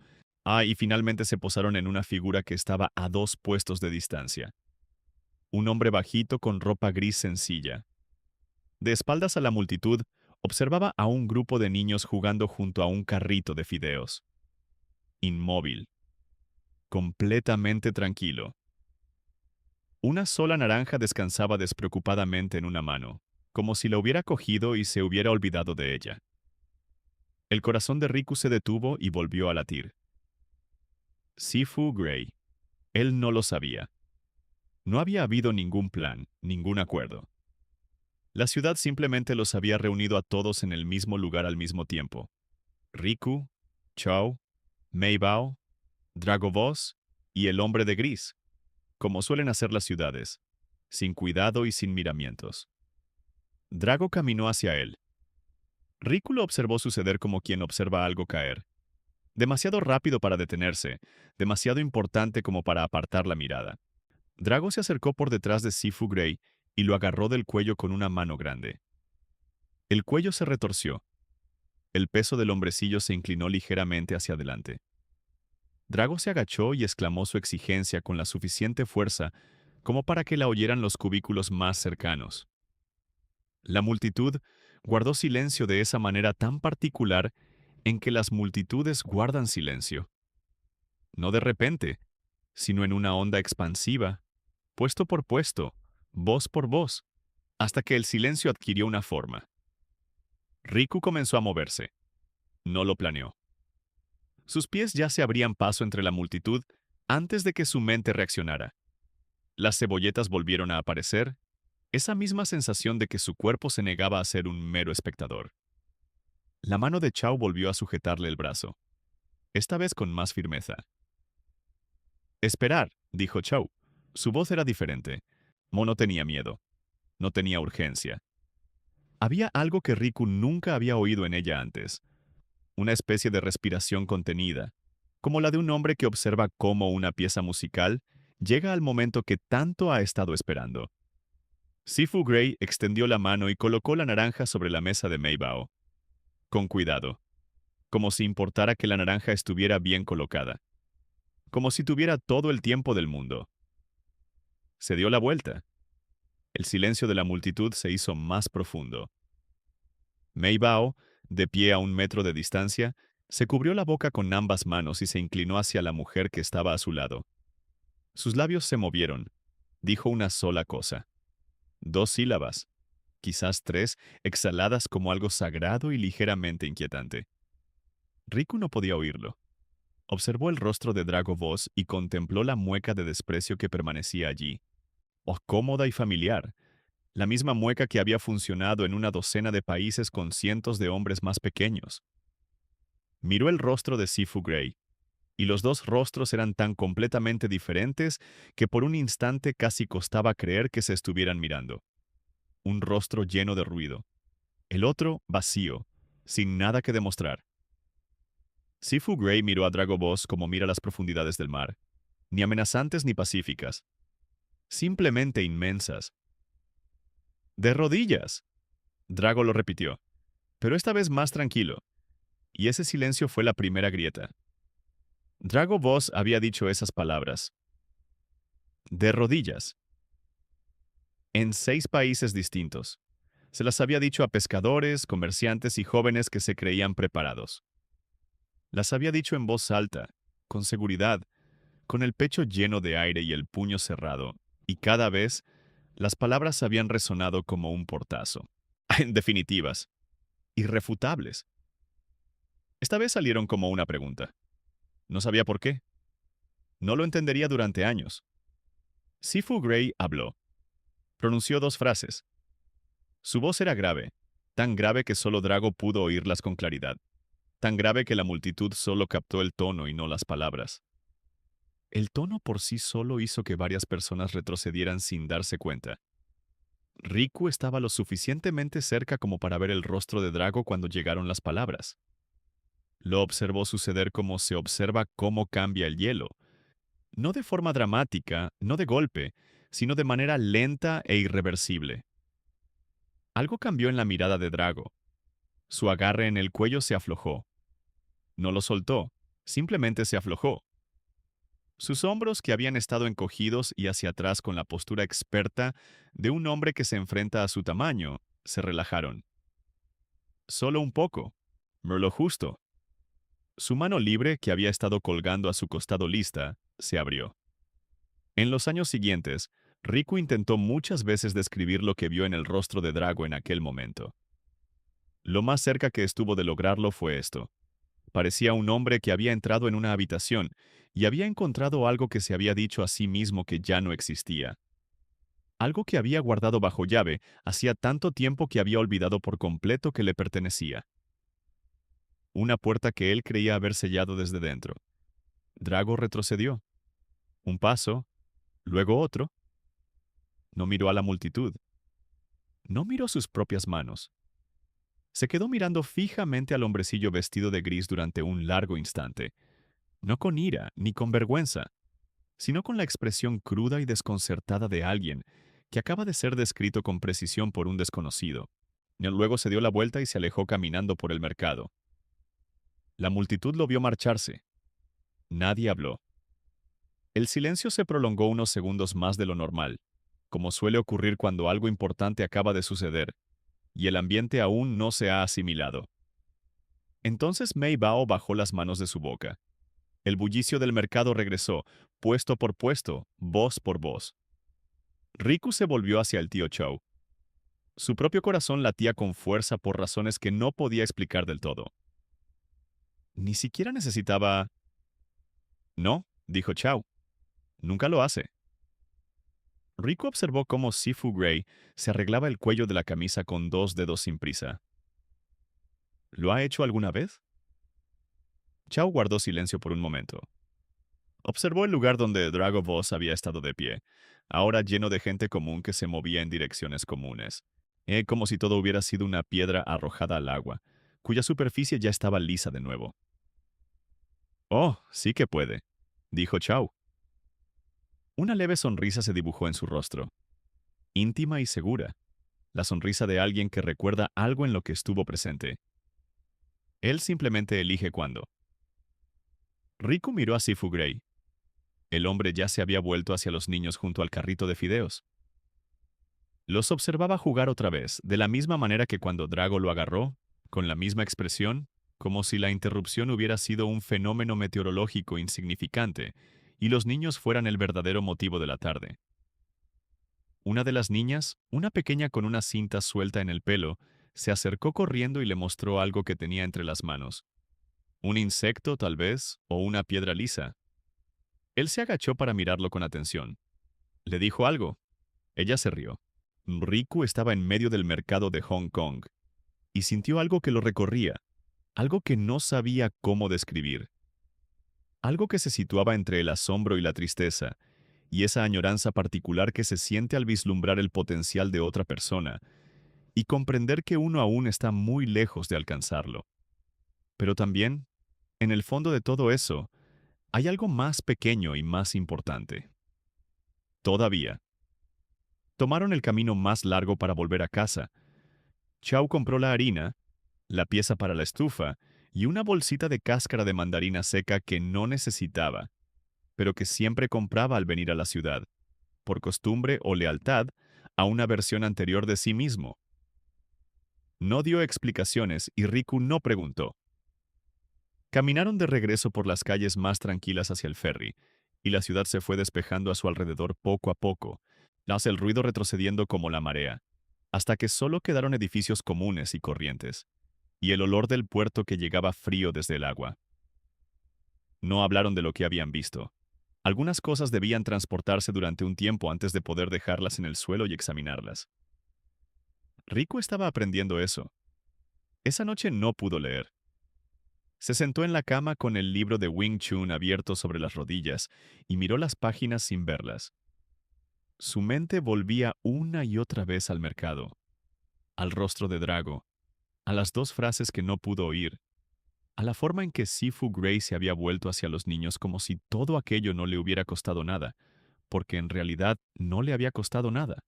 Y finalmente se posaron en una figura que estaba a 2 puestos de distancia. Un hombre bajito con ropa gris sencilla. De espaldas a la multitud, observaba a un grupo de niños jugando junto a un carrito de fideos. Inmóvil. Completamente tranquilo. Una sola naranja descansaba despreocupadamente en una mano, como si la hubiera cogido y se hubiera olvidado de ella. El corazón de Riku se detuvo y volvió a latir. Sifu Gray. Él no lo sabía. No había habido ningún plan, ningún acuerdo. La ciudad simplemente los había reunido a todos en el mismo lugar al mismo tiempo. Riku, Chao, Meibao, Dragovos y el hombre de gris, como suelen hacer las ciudades, sin cuidado y sin miramientos. Drago caminó hacia él. Riku lo observó suceder como quien observa algo caer. Demasiado rápido para detenerse, demasiado importante como para apartar la mirada. Drago se acercó por detrás de Sifu Gray y lo agarró del cuello con una mano grande. El cuello se retorció. El peso del hombrecillo se inclinó ligeramente hacia adelante. Drago se agachó y exclamó su exigencia con la suficiente fuerza como para que la oyeran los cubículos más cercanos. La multitud guardó silencio de esa manera tan particular en que las multitudes guardan silencio. No de repente, sino en una onda expansiva, puesto por puesto, voz por voz, hasta que el silencio adquirió una forma. Riku comenzó a moverse. No lo planeó. Sus pies ya se abrían paso entre la multitud antes de que su mente reaccionara. Las cebolletas volvieron a aparecer, esa misma sensación de que su cuerpo se negaba a ser un mero espectador. La mano de Chao volvió a sujetarle el brazo, esta vez con más firmeza. Esperar, dijo Chao. Su voz era diferente. No tenía miedo. No tenía urgencia. Había algo que Riku nunca había oído en ella antes. Una especie de respiración contenida, como la de un hombre que observa cómo una pieza musical llega al momento que tanto ha estado esperando. Sifu Gray extendió la mano y colocó la naranja sobre la mesa de Meibao. Con cuidado, como si importara que la naranja estuviera bien colocada, como si tuviera todo el tiempo del mundo. Se dio la vuelta. El silencio de la multitud se hizo más profundo. Meibao, de pie a 1 metro de distancia, se cubrió la boca con ambas manos y se inclinó hacia la mujer que estaba a su lado. Sus labios se movieron. Dijo una sola cosa. 2 sílabas, quizás 3, exhaladas como algo sagrado y ligeramente inquietante. Riku no podía oírlo. Observó el rostro de Drago Boss y contempló la mueca de desprecio que permanecía allí. Oh, cómoda y familiar. La misma mueca que había funcionado en una docena de países con cientos de hombres más pequeños. Miró el rostro de Sifu Grey, y los dos rostros eran tan completamente diferentes que por un instante casi costaba creer que se estuvieran mirando. Un rostro lleno de ruido. El otro vacío, sin nada que demostrar. Sifu Grey miró a Drago Boss como mira las profundidades del mar, ni amenazantes ni pacíficas, simplemente inmensas. ¡De rodillas! Drago lo repitió, pero esta vez más tranquilo, y ese silencio fue la primera grieta. Drago Boss había dicho esas palabras. De rodillas. En 6 países distintos. Se las había dicho a pescadores, comerciantes y jóvenes que se creían preparados. Las había dicho en voz alta, con seguridad, con el pecho lleno de aire y el puño cerrado, y cada vez las palabras habían resonado como un portazo. En definitivas, irrefutables. Esta vez salieron como una pregunta. No sabía por qué. No lo entendería durante años. Sifu Grey habló. Pronunció 2 frases. Su voz era grave, tan grave que solo Drago pudo oírlas con claridad, tan grave que la multitud solo captó el tono y no las palabras. El tono por sí solo hizo que varias personas retrocedieran sin darse cuenta. Riku estaba lo suficientemente cerca como para ver el rostro de Drago cuando llegaron las palabras. Lo observó suceder como se observa cómo cambia el hielo. No de forma dramática, no de golpe, sino de manera lenta e irreversible. Algo cambió en la mirada de Drago. Su agarre en el cuello se aflojó. No lo soltó, simplemente se aflojó. Sus hombros, que habían estado encogidos y hacia atrás con la postura experta de un hombre que se enfrenta a su tamaño, se relajaron. Solo un poco, lo justo. Su mano libre, que había estado colgando a su costado lista, se abrió. En los años siguientes, Riku intentó muchas veces describir lo que vio en el rostro de Drago en aquel momento. Lo más cerca que estuvo de lograrlo fue esto. Parecía un hombre que había entrado en una habitación y había encontrado algo que se había dicho a sí mismo que ya no existía. Algo que había guardado bajo llave hacía tanto tiempo que había olvidado por completo que le pertenecía. Una puerta que él creía haber sellado desde dentro. Drago retrocedió. Un paso, luego otro. No miró a la multitud. No miró sus propias manos. Se quedó mirando fijamente al hombrecillo vestido de gris durante un largo instante. No con ira ni con vergüenza, sino con la expresión cruda y desconcertada de alguien que acaba de ser descrito con precisión por un desconocido. Luego se dio la vuelta y se alejó caminando por el mercado. La multitud lo vio marcharse. Nadie habló. El silencio se prolongó unos segundos más de lo normal, como suele ocurrir cuando algo importante acaba de suceder, y el ambiente aún no se ha asimilado. Entonces Mei Bao bajó las manos de su boca. El bullicio del mercado regresó, puesto por puesto, voz por voz. Riku se volvió hacia el tío Chou. Su propio corazón latía con fuerza por razones que no podía explicar del todo. Ni siquiera necesitaba... No, dijo Chao. Nunca lo hace. Riku observó cómo Sifu Grey se arreglaba el cuello de la camisa con 2 dedos sin prisa. ¿Lo ha hecho alguna vez? Chao guardó silencio por un momento. Observó el lugar donde Drago Boss había estado de pie, ahora lleno de gente común que se movía en direcciones comunes. Como si todo hubiera sido una piedra arrojada al agua, cuya superficie ya estaba lisa de nuevo. Oh, sí que puede, dijo Chao. Una leve sonrisa se dibujó en su rostro, íntima y segura, la sonrisa de alguien que recuerda algo en lo que estuvo presente. Él simplemente elige cuándo. Riku miró a Sifu Grey. El hombre ya se había vuelto hacia los niños junto al carrito de fideos. Los observaba jugar otra vez, de la misma manera que cuando Drago lo agarró, con la misma expresión, como si la interrupción hubiera sido un fenómeno meteorológico insignificante, y los niños fueran el verdadero motivo de la tarde. Una de las niñas, una pequeña con una cinta suelta en el pelo, se acercó corriendo y le mostró algo que tenía entre las manos. Un insecto, tal vez, o una piedra lisa. Él se agachó para mirarlo con atención. Le dijo algo. Ella se rió. Riku estaba en medio del mercado de Hong Kong y sintió algo que lo recorría, algo que no sabía cómo describir, algo que se situaba entre el asombro y la tristeza, y esa añoranza particular que se siente al vislumbrar el potencial de otra persona y comprender que uno aún está muy lejos de alcanzarlo. Pero también, en el fondo de todo eso, hay algo más pequeño y más importante. Todavía. Tomaron el camino más largo para volver a casa. Chao compró la harina, la pieza para la estufa y una bolsita de cáscara de mandarina seca que no necesitaba, pero que siempre compraba al venir a la ciudad, por costumbre o lealtad a una versión anterior de sí mismo. No dio explicaciones y Riku no preguntó. Caminaron de regreso por las calles más tranquilas hacia el ferry, y la ciudad se fue despejando a su alrededor poco a poco, tras el ruido retrocediendo como la marea, hasta que solo quedaron edificios comunes y corrientes, y el olor del puerto que llegaba frío desde el agua. No hablaron de lo que habían visto. Algunas cosas debían transportarse durante un tiempo antes de poder dejarlas en el suelo y examinarlas. Riku estaba aprendiendo eso. Esa noche no pudo leer. Se sentó en la cama con el libro de Wing Chun abierto sobre las rodillas y miró las páginas sin verlas. Su mente volvía una y otra vez al mercado, al rostro de Drago, a las dos frases que no pudo oír, a la forma en que Sifu Gray se había vuelto hacia los niños como si todo aquello no le hubiera costado nada, porque en realidad no le había costado nada.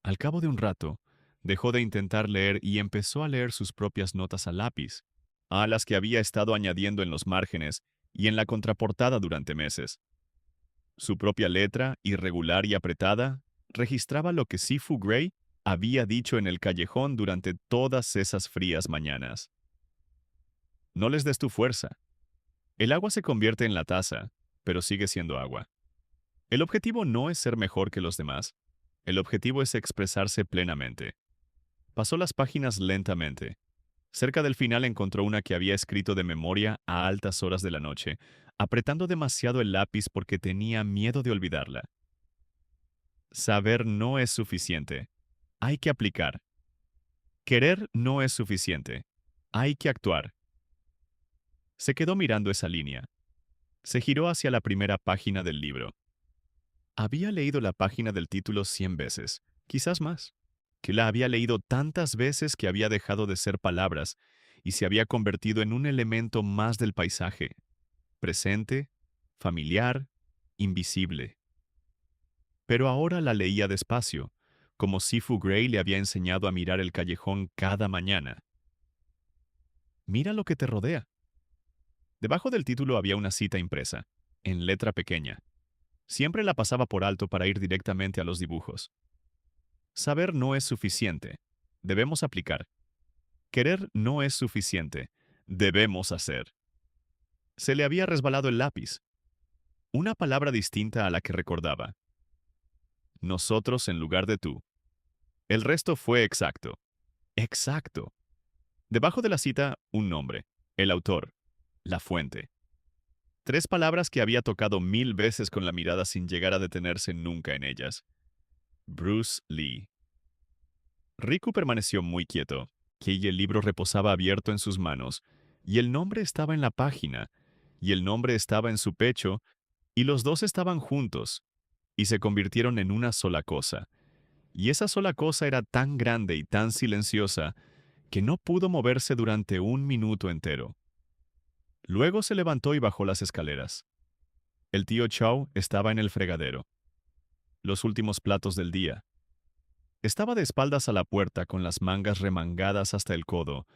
Al cabo de un rato, dejó de intentar leer y empezó a leer sus propias notas a lápiz, a las que había estado añadiendo en los márgenes y en la contraportada durante meses. Su propia letra, irregular y apretada, registraba lo que Sifu Gray había dicho en el callejón durante todas esas frías mañanas. No les des tu fuerza. El agua se convierte en la taza, pero sigue siendo agua. El objetivo no es ser mejor que los demás. El objetivo es expresarse plenamente. Pasó las páginas lentamente. Cerca del final encontró una que había escrito de memoria a altas horas de la noche, apretando demasiado el lápiz porque tenía miedo de olvidarla. Saber no es suficiente. Hay que aplicar. Querer no es suficiente. Hay que actuar. Se quedó mirando esa línea. Se giró hacia la primera página del libro. Había leído la página del título 100 veces, quizás más, que la había leído tantas veces que había dejado de ser palabras y se había convertido en un elemento más del paisaje, presente, familiar, invisible. Pero ahora la leía despacio, como Sifu Gray le había enseñado a mirar el callejón cada mañana. Mira lo que te rodea. Debajo del título había una cita impresa, en letra pequeña. Siempre la pasaba por alto para ir directamente a los dibujos. Saber no es suficiente. Debemos aplicar. Querer no es suficiente. Debemos hacer. Se le había resbalado el lápiz. Una palabra distinta a la que recordaba. Nosotros en lugar de tú. El resto fue exacto. Exacto. Debajo de la cita, un nombre. El autor. La fuente. 3 palabras que había tocado 1000 veces con la mirada sin llegar a detenerse nunca en ellas. Bruce Lee. Riku permaneció muy quieto, y el libro reposaba abierto en sus manos, y el nombre estaba en la página, y el nombre estaba en su pecho, y los dos estaban juntos, y se convirtieron en una sola cosa. Y esa sola cosa era tan grande y tan silenciosa que no pudo moverse durante un minuto entero. Luego se levantó y bajó las escaleras. El tío Chao estaba en el fregadero. Los últimos platos del día. Estaba de espaldas a la puerta con las mangas remangadas hasta el codo,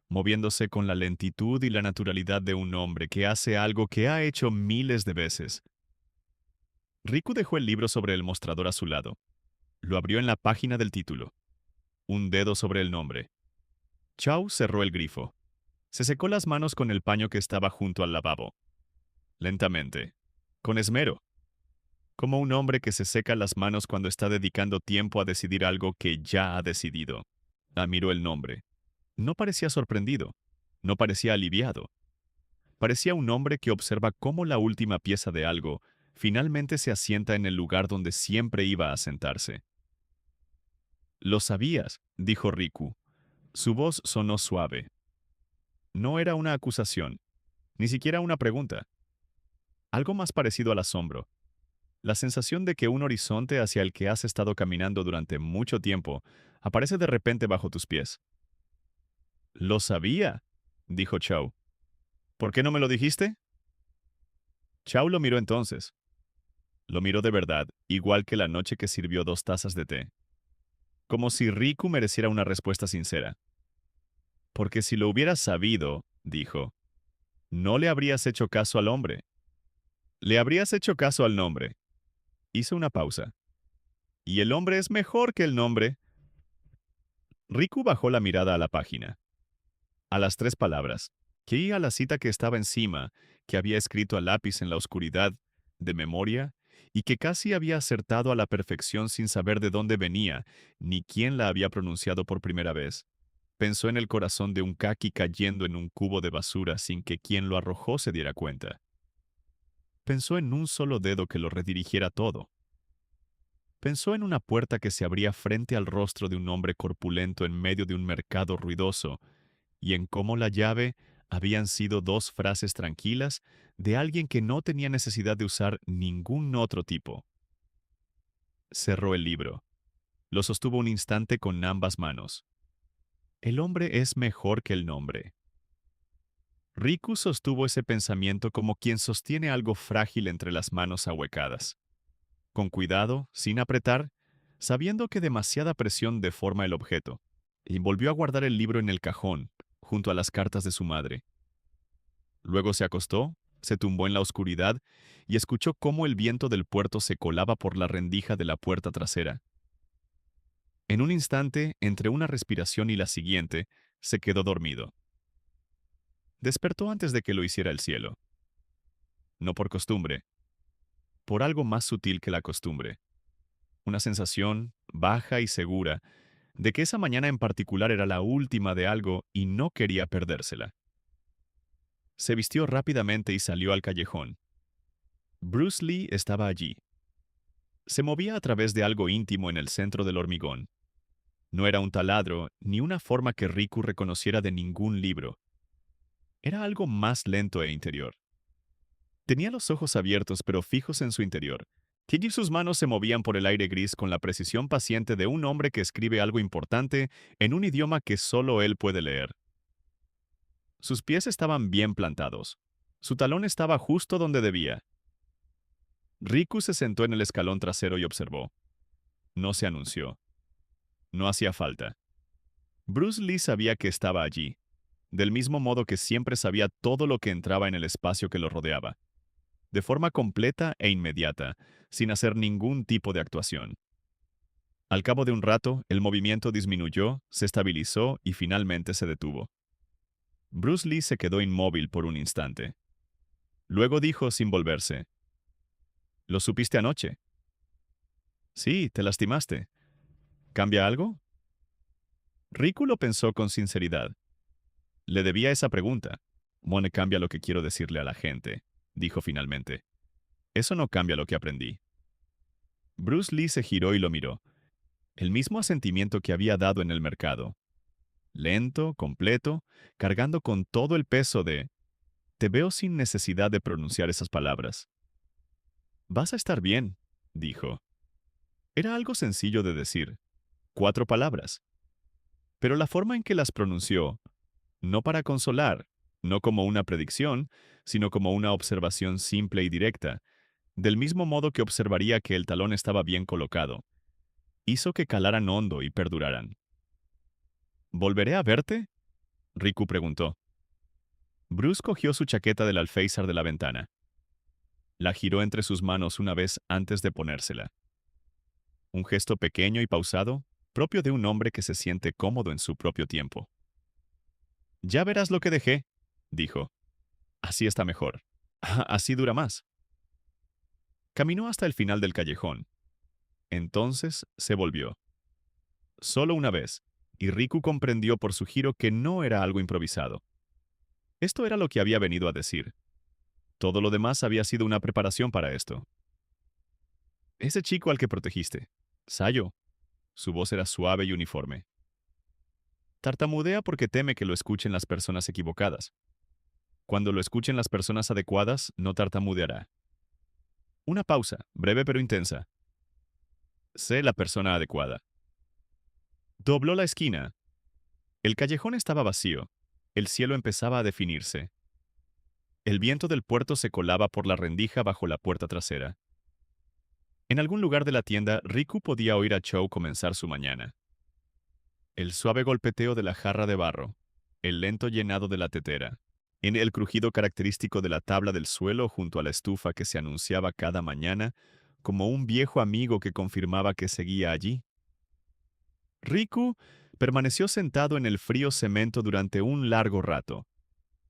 moviéndose con la lentitud y la naturalidad de un hombre que hace algo que ha hecho miles de veces. Riku dejó el libro sobre el mostrador a su lado. Lo abrió en la página del título. Un dedo sobre el nombre. Chao cerró el grifo. Se secó las manos con el paño que estaba junto al lavabo. Lentamente. con esmero, como un hombre que se seca las manos cuando está dedicando tiempo a decidir algo que ya ha decidido. Admiró el nombre. No parecía sorprendido, no parecía aliviado. Parecía un hombre que observa cómo la última pieza de algo finalmente se asienta en el lugar donde siempre iba a sentarse. Lo sabías, dijo Riku. Su voz sonó suave. No era una acusación, ni siquiera una pregunta. Algo más parecido al asombro. La sensación de que un horizonte hacia el que has estado caminando durante mucho tiempo aparece de repente bajo tus pies. Lo sabía, dijo Chao. ¿Por qué no me lo dijiste? Chao lo miró entonces. Lo miró de verdad, igual que la noche que sirvió 2 tazas de té. Como si Riku mereciera una respuesta sincera. Porque si lo hubieras sabido, dijo, no le habrías hecho caso al hombre. Le habrías hecho caso al nombre. Hizo una pausa. Y el hombre es mejor que el nombre. Riku bajó la mirada a la página. A las 3 palabras. Que a la cita que estaba encima, que había escrito a lápiz en la oscuridad, de memoria, y que casi había acertado a la perfección sin saber de dónde venía, ni quién la había pronunciado por primera vez. Pensó en el corazón de un kaki cayendo en un cubo de basura sin que quien lo arrojó se diera cuenta. Pensó en un solo dedo que lo redirigiera todo. Pensó en una puerta que se abría frente al rostro de un hombre corpulento en medio de un mercado ruidoso, y en cómo la llave habían sido 2 frases tranquilas de alguien que no tenía necesidad de usar ningún otro tipo. Cerró el libro. Lo sostuvo un instante con ambas manos. El hombre es mejor que el nombre. Riku sostuvo ese pensamiento como quien sostiene algo frágil entre las manos ahuecadas. Con cuidado, sin apretar, sabiendo que demasiada presión deforma el objeto, y volvió a guardar el libro en el cajón, junto a las cartas de su madre. Luego se acostó, se tumbó en la oscuridad y escuchó cómo el viento del puerto se colaba por la rendija de la puerta trasera. En un instante, entre una respiración y la siguiente, se quedó dormido. Despertó antes de que lo hiciera el cielo. No por costumbre, por algo más sutil que la costumbre. Una sensación, baja y segura, de que esa mañana en particular era la última de algo y no quería perdérsela. Se vistió rápidamente y salió al callejón. Bruce Lee estaba allí. Se movía a través de algo íntimo en el centro del hormigón. No era un taladro ni una forma que Riku reconociera de ningún libro. Era algo más lento e interior. Tenía los ojos abiertos pero fijos en su interior. Y sus manos se movían por el aire gris con la precisión paciente de un hombre que escribe algo importante en un idioma que solo él puede leer. Sus pies estaban bien plantados. Su talón estaba justo donde debía. Riku se sentó en el escalón trasero y observó. No se anunció. No hacía falta. Bruce Lee sabía que estaba allí, del mismo modo que siempre sabía todo lo que entraba en el espacio que lo rodeaba, de forma completa e inmediata, sin hacer ningún tipo de actuación. Al cabo de un rato, el movimiento disminuyó, se estabilizó y finalmente se detuvo. Bruce Lee se quedó inmóvil por un instante. Luego dijo sin volverse, «¿Lo supiste anoche?» «Sí, te lastimaste. ¿Cambia algo?» Riku lo pensó con sinceridad. Le debía esa pregunta. «Bueno, cambia lo que quiero decirle a la gente», dijo finalmente. «Eso no cambia lo que aprendí». Bruce Lee se giró y lo miró. El mismo asentimiento que había dado en el mercado. Lento, completo, cargando con todo el peso de «Te veo sin necesidad de pronunciar esas palabras». «Vas a estar bien», dijo. Era algo sencillo de decir. 4 palabras. Pero la forma en que las pronunció, no para consolar, no como una predicción, sino como una observación simple y directa, del mismo modo que observaría que el talón estaba bien colocado, hizo que calaran hondo y perduraran. «¿Volveré a verte?» Riku preguntó. Bruce cogió su chaqueta del alféizar de la ventana. La giró entre sus manos una vez antes de ponérsela. Un gesto pequeño y pausado, propio de un hombre que se siente cómodo en su propio tiempo. «Ya verás lo que dejé», dijo. «Así está mejor. Así dura más». Caminó hasta el final del callejón. Entonces se volvió. Solo una vez, y Riku comprendió por su giro que no era algo improvisado. Esto era lo que había venido a decir. Todo lo demás había sido una preparación para esto. Ese chico al que protegiste, Sayo. Su voz era suave y uniforme. Tartamudea porque teme que lo escuchen las personas equivocadas. Cuando lo escuchen las personas adecuadas, no tartamudeará. Una pausa, breve pero intensa. Sé la persona adecuada. Dobló la esquina. El callejón estaba vacío. El cielo empezaba a definirse. El viento del puerto se colaba por la rendija bajo la puerta trasera. En algún lugar de la tienda, Riku podía oír a Chou comenzar su mañana. El suave golpeteo de la jarra de barro, el lento llenado de la tetera, en el crujido característico de la tabla del suelo junto a la estufa que se anunciaba cada mañana como un viejo amigo que confirmaba que seguía allí. Riku permaneció sentado en el frío cemento durante un largo rato.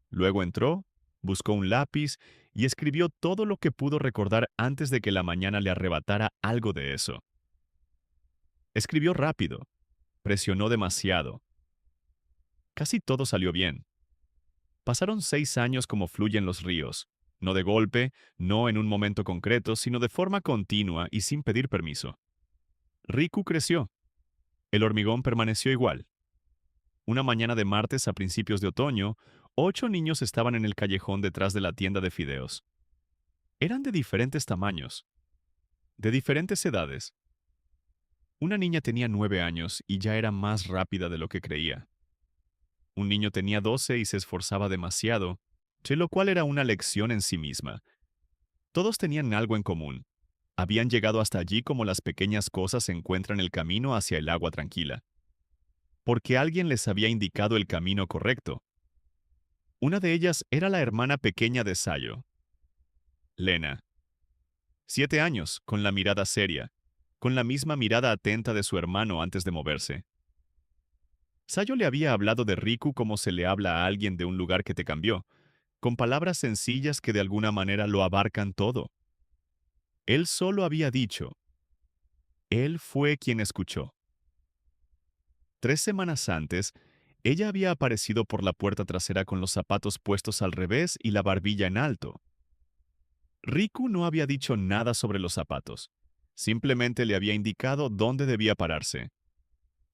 Luego entró, buscó un lápiz y escribió todo lo que pudo recordar antes de que la mañana le arrebatara algo de eso. Escribió rápido, presionó demasiado. Casi todo salió bien. Pasaron 6 años como fluyen los ríos, no de golpe, no en un momento concreto, sino de forma continua y sin pedir permiso. Riku creció. El hormigón permaneció igual. Una mañana de martes a principios de otoño, 8 niños estaban en el callejón detrás de la tienda de fideos. Eran de diferentes tamaños, de diferentes edades. Una niña tenía 9 años y ya era más rápida de lo que creía. Un niño tenía 12 y se esforzaba demasiado, lo cual era una lección en sí misma. Todos tenían algo en común. Habían llegado hasta allí como las pequeñas cosas encuentran el camino hacia el agua tranquila. Porque alguien les había indicado el camino correcto. Una de ellas era la hermana pequeña de Sayo, Lena. 7 años, con la mirada seria, con la misma mirada atenta de su hermano antes de moverse. Sayo le había hablado de Riku como se le habla a alguien de un lugar que te cambió, con palabras sencillas que de alguna manera lo abarcan todo. Él solo había dicho. Él fue quien escuchó. 3 semanas antes, ella había aparecido por la puerta trasera con los zapatos puestos al revés y la barbilla en alto. Riku no había dicho nada sobre los zapatos. Simplemente le había indicado dónde debía pararse.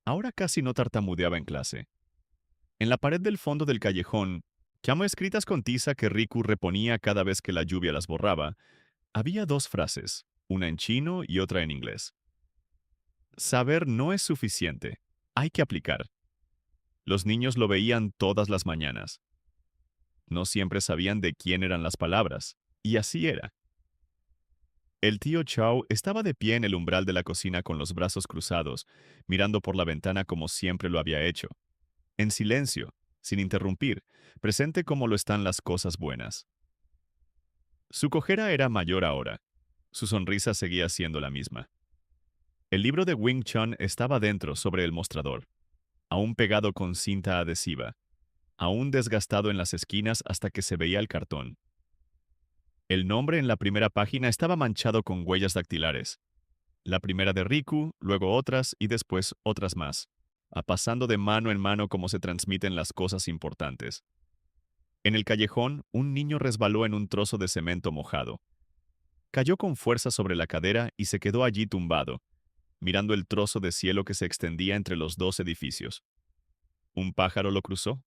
Ahora casi no tartamudeaba en clase. En la pared del fondo del callejón, llamo escritas con tiza que Riku reponía cada vez que la lluvia las borraba, había 2 frases, una en chino y otra en inglés. Saber no es suficiente, hay que aplicar. Los niños lo veían todas las mañanas. No siempre sabían de quién eran las palabras, y así era. El tío Chao estaba de pie en el umbral de la cocina con los brazos cruzados, mirando por la ventana como siempre lo había hecho. En silencio, sin interrumpir, presente como lo están las cosas buenas. Su cojera era mayor ahora. Su sonrisa seguía siendo la misma. El libro de Wing Chun estaba dentro, sobre el mostrador, aún pegado con cinta adhesiva, aún desgastado en las esquinas hasta que se veía el cartón. El nombre en la primera página estaba manchado con huellas dactilares. La primera de Riku, luego otras y después otras más, pasando de mano en mano como se transmiten las cosas importantes. En el callejón, un niño resbaló en un trozo de cemento mojado. Cayó con fuerza sobre la cadera y se quedó allí tumbado, mirando el trozo de cielo que se extendía entre los 2 edificios. Un pájaro lo cruzó.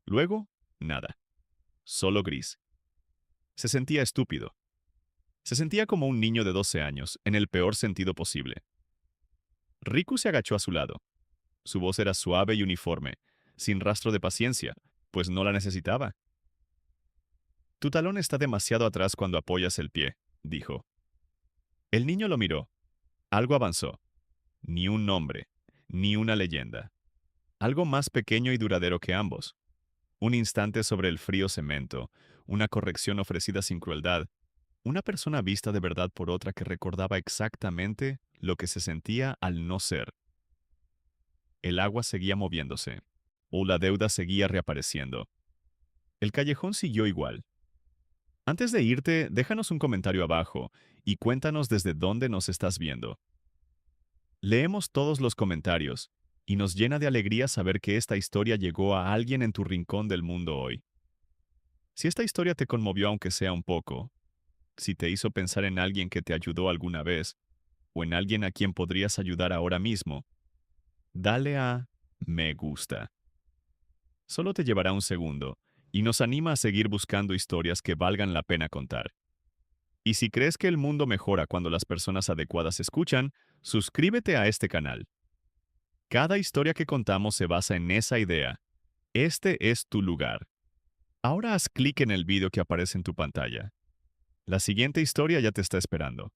Luego, nada. Solo gris. Se sentía estúpido. Se sentía como un niño de 12 años, en el peor sentido posible. Riku se agachó a su lado. Su voz era suave y uniforme, sin rastro de paciencia, pues no la necesitaba. Tu talón está demasiado atrás cuando apoyas el pie, dijo. El niño lo miró. Algo avanzó. Ni un nombre, ni una leyenda. Algo más pequeño y duradero que ambos. Un instante sobre el frío cemento, una corrección ofrecida sin crueldad, una persona vista de verdad por otra que recordaba exactamente lo que se sentía al no ser. El agua seguía moviéndose, o la deuda seguía reapareciendo. El callejón siguió igual. Antes de irte, déjanos un comentario abajo y cuéntanos desde dónde nos estás viendo. Leemos todos los comentarios y nos llena de alegría saber que esta historia llegó a alguien en tu rincón del mundo hoy. Si esta historia te conmovió aunque sea un poco, si te hizo pensar en alguien que te ayudó alguna vez o en alguien a quien podrías ayudar ahora mismo, dale a me gusta. Solo te llevará un segundo y nos anima a seguir buscando historias que valgan la pena contar. Y si crees que el mundo mejora cuando las personas adecuadas escuchan, suscríbete a este canal. Cada historia que contamos se basa en esa idea. Este es tu lugar. Ahora haz clic en el vídeo que aparece en tu pantalla. La siguiente historia ya te está esperando.